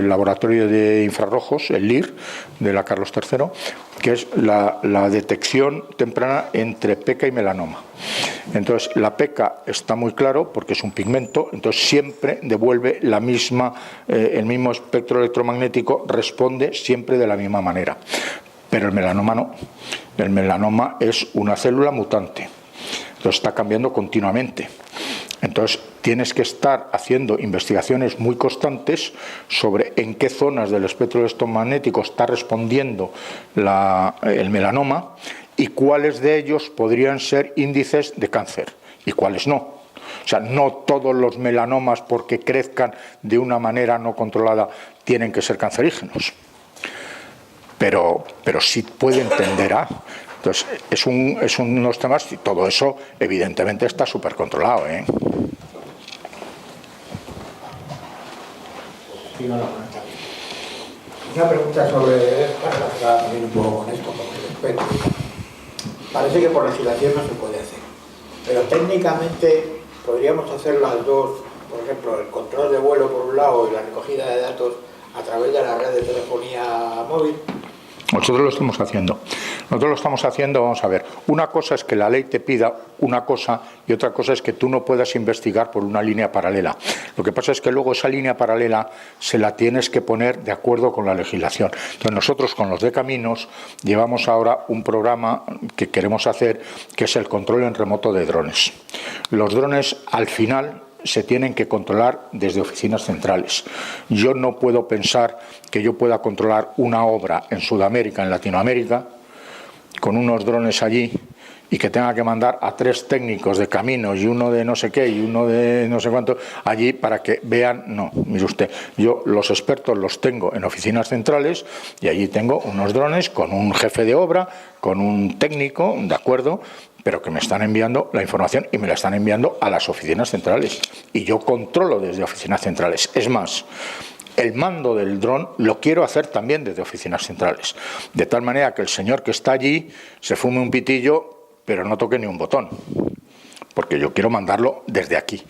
laboratorio de infrarrojos, el LIR, de la Carlos III, que es la detección temprana entre peca y melanoma. Entonces, la peca está muy claro porque es un pigmento, entonces siempre devuelve el mismo espectro electromagnético, responde siempre de la misma manera. Pero el melanoma no. El melanoma es una célula mutante, entonces está cambiando continuamente. Entonces, tienes que estar haciendo investigaciones muy constantes sobre en qué zonas del espectro electromagnético está respondiendo el melanoma y cuáles de ellos podrían ser índices de cáncer y cuáles no. O sea, no todos los melanomas, porque crezcan de una manera no controlada, tienen que ser cancerígenos. Pero sí pueden tender a. Entonces, es unos temas, y todo eso evidentemente está súper controlado, Una pregunta sobre, relacionada también un poco con esto, con el respeto. Parece que por legislación no se puede hacer, pero técnicamente podríamos hacer las dos, por ejemplo, el control de vuelo por un lado y la recogida de datos a través de la red de telefonía móvil. Nosotros lo estamos haciendo, vamos a ver, una cosa es que la ley te pida una cosa y otra cosa es que tú no puedas investigar por una línea paralela. Lo que pasa es que luego esa línea paralela se la tienes que poner de acuerdo con la legislación. Entonces nosotros con los de Caminos llevamos ahora un programa que queremos hacer, que es el control en remoto de drones. Los drones al final se tienen que controlar desde oficinas centrales. Yo no puedo pensar que yo pueda controlar una obra en Sudamérica, en Latinoamérica, con unos drones allí y que tenga que mandar a 3 técnicos de Caminos y uno de no sé qué y uno de no sé cuánto allí para que vean. No, mire usted, yo los expertos los tengo en oficinas centrales y allí tengo unos drones con un jefe de obra, con un técnico, de acuerdo, pero que me están enviando la información y me la están enviando a las oficinas centrales. Y yo controlo desde oficinas centrales. Es más, el mando del dron lo quiero hacer también desde oficinas centrales. De tal manera que el señor que está allí se fume un pitillo, pero no toque ni un botón. Porque yo quiero mandarlo desde aquí.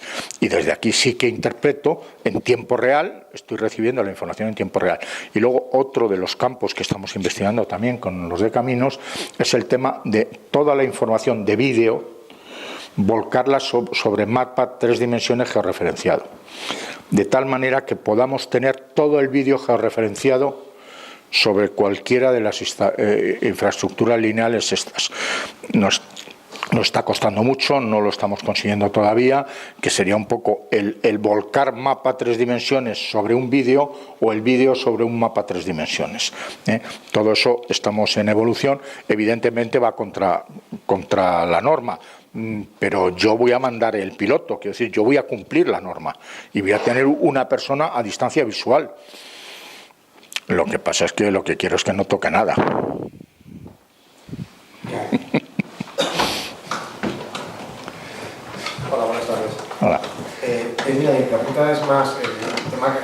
Y desde aquí sí que interpreto en tiempo real, estoy recibiendo la información en tiempo real. Y luego otro de los campos que estamos investigando también con los de Caminos es el tema de toda la información de vídeo, volcarla sobre mapa 3 dimensiones georreferenciado. De tal manera que podamos tener todo el vídeo georreferenciado sobre cualquiera de las infraestructuras lineales estas. Nos está costando mucho, no lo estamos consiguiendo todavía, que sería un poco el volcar mapa 3 dimensiones sobre un vídeo o el vídeo sobre un mapa 3 dimensiones. Todo eso estamos en evolución, evidentemente va contra la norma, pero yo voy a mandar el piloto, quiero decir, yo voy a cumplir la norma y voy a tener una persona a distancia visual. Lo que pasa es que lo que quiero es que no toque nada. Hola, buenas tardes. Hola. Mira, mi pregunta es más tema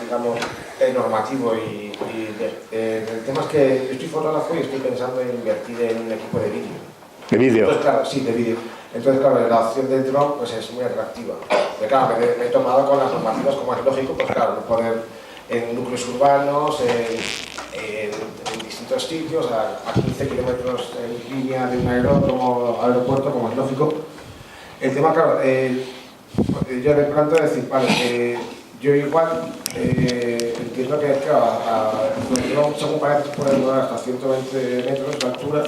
digamos, normativo y el tema es que yo estoy fotógrafo y estoy pensando en invertir en un equipo de vídeo. ¿De vídeo? Entonces, claro, sí, de vídeo. Entonces, claro, la opción del drone pues, es muy atractiva. Pero, claro, me he tomado con las normativas como es lógico, pues claro, poder en núcleos urbanos, en distintos sitios, a 15 kilómetros en línea de un aeropuerto, como es lógico. El tema, claro, yo le planteo decir, vale, yo igual entiendo que claro, según parece puede volar hasta 120 metros de altura,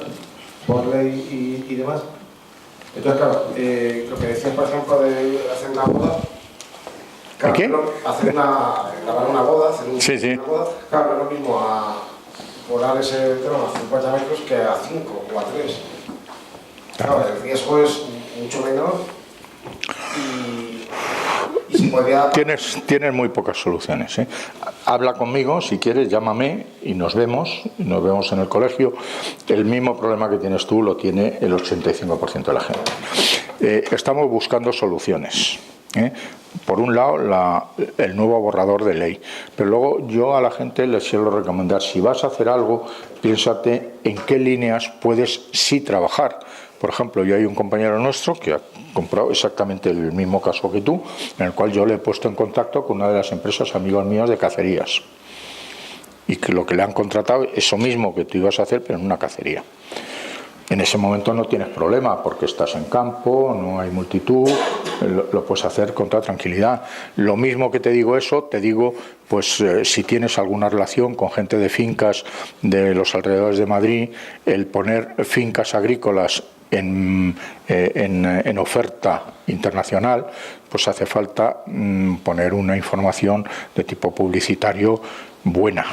por ley y demás. Entonces, claro, lo que decías, por ejemplo, de hacer una boda, claro, ¿qué? grabar una boda, hacer una boda, claro, no es lo mismo a volar ese dron a 50 metros que a 5 o a 3. Claro, el riesgo es mucho menor y se podría... Tienes muy pocas soluciones, ¿eh? Habla conmigo, si quieres, llámame y nos vemos en el colegio. El mismo problema que tienes tú lo tiene el 85% de la gente. Estamos buscando soluciones, ¿eh? Por un lado, el nuevo borrador de ley, pero luego yo a la gente les suelo recomendar, si vas a hacer algo, piénsate en qué líneas puedes sí trabajar. Por ejemplo, yo hay un compañero nuestro que ha comprado exactamente el mismo caso que tú, en el cual yo le he puesto en contacto con una de las empresas amigos míos de cacerías. Y que lo que le han contratado es eso mismo que tú ibas a hacer, pero en una cacería. En ese momento no tienes problema porque estás en campo, no hay multitud, lo puedes hacer con toda tranquilidad. Lo mismo que te digo eso, te digo, pues si tienes alguna relación con gente de fincas de los alrededores de Madrid, el poner fincas agrícolas en oferta internacional, pues hace falta poner una información de tipo publicitario buena.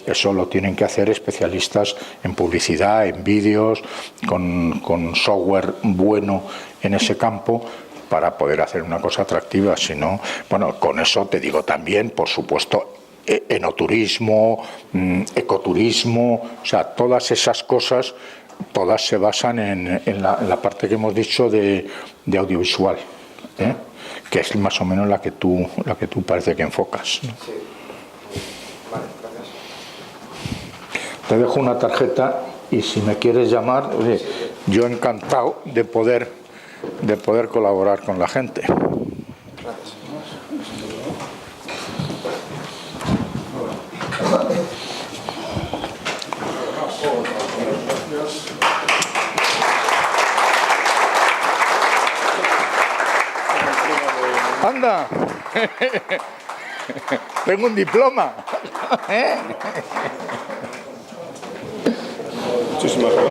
Eso lo tienen que hacer especialistas en publicidad, en vídeos, con software bueno en ese campo para poder hacer una cosa atractiva. Si no, bueno, con eso te digo también, por supuesto, enoturismo, ecoturismo, o sea, todas esas cosas, todas se basan en la parte que hemos dicho de audiovisual, ¿eh? Que es más o menos la que tú parece que enfocas, ¿no? Sí. Vale, gracias. Te dejo una tarjeta y si me quieres llamar, oye, yo encantado de poder colaborar con la gente. Gracias. ¡Anda! Tengo un diploma. Muchísimas gracias.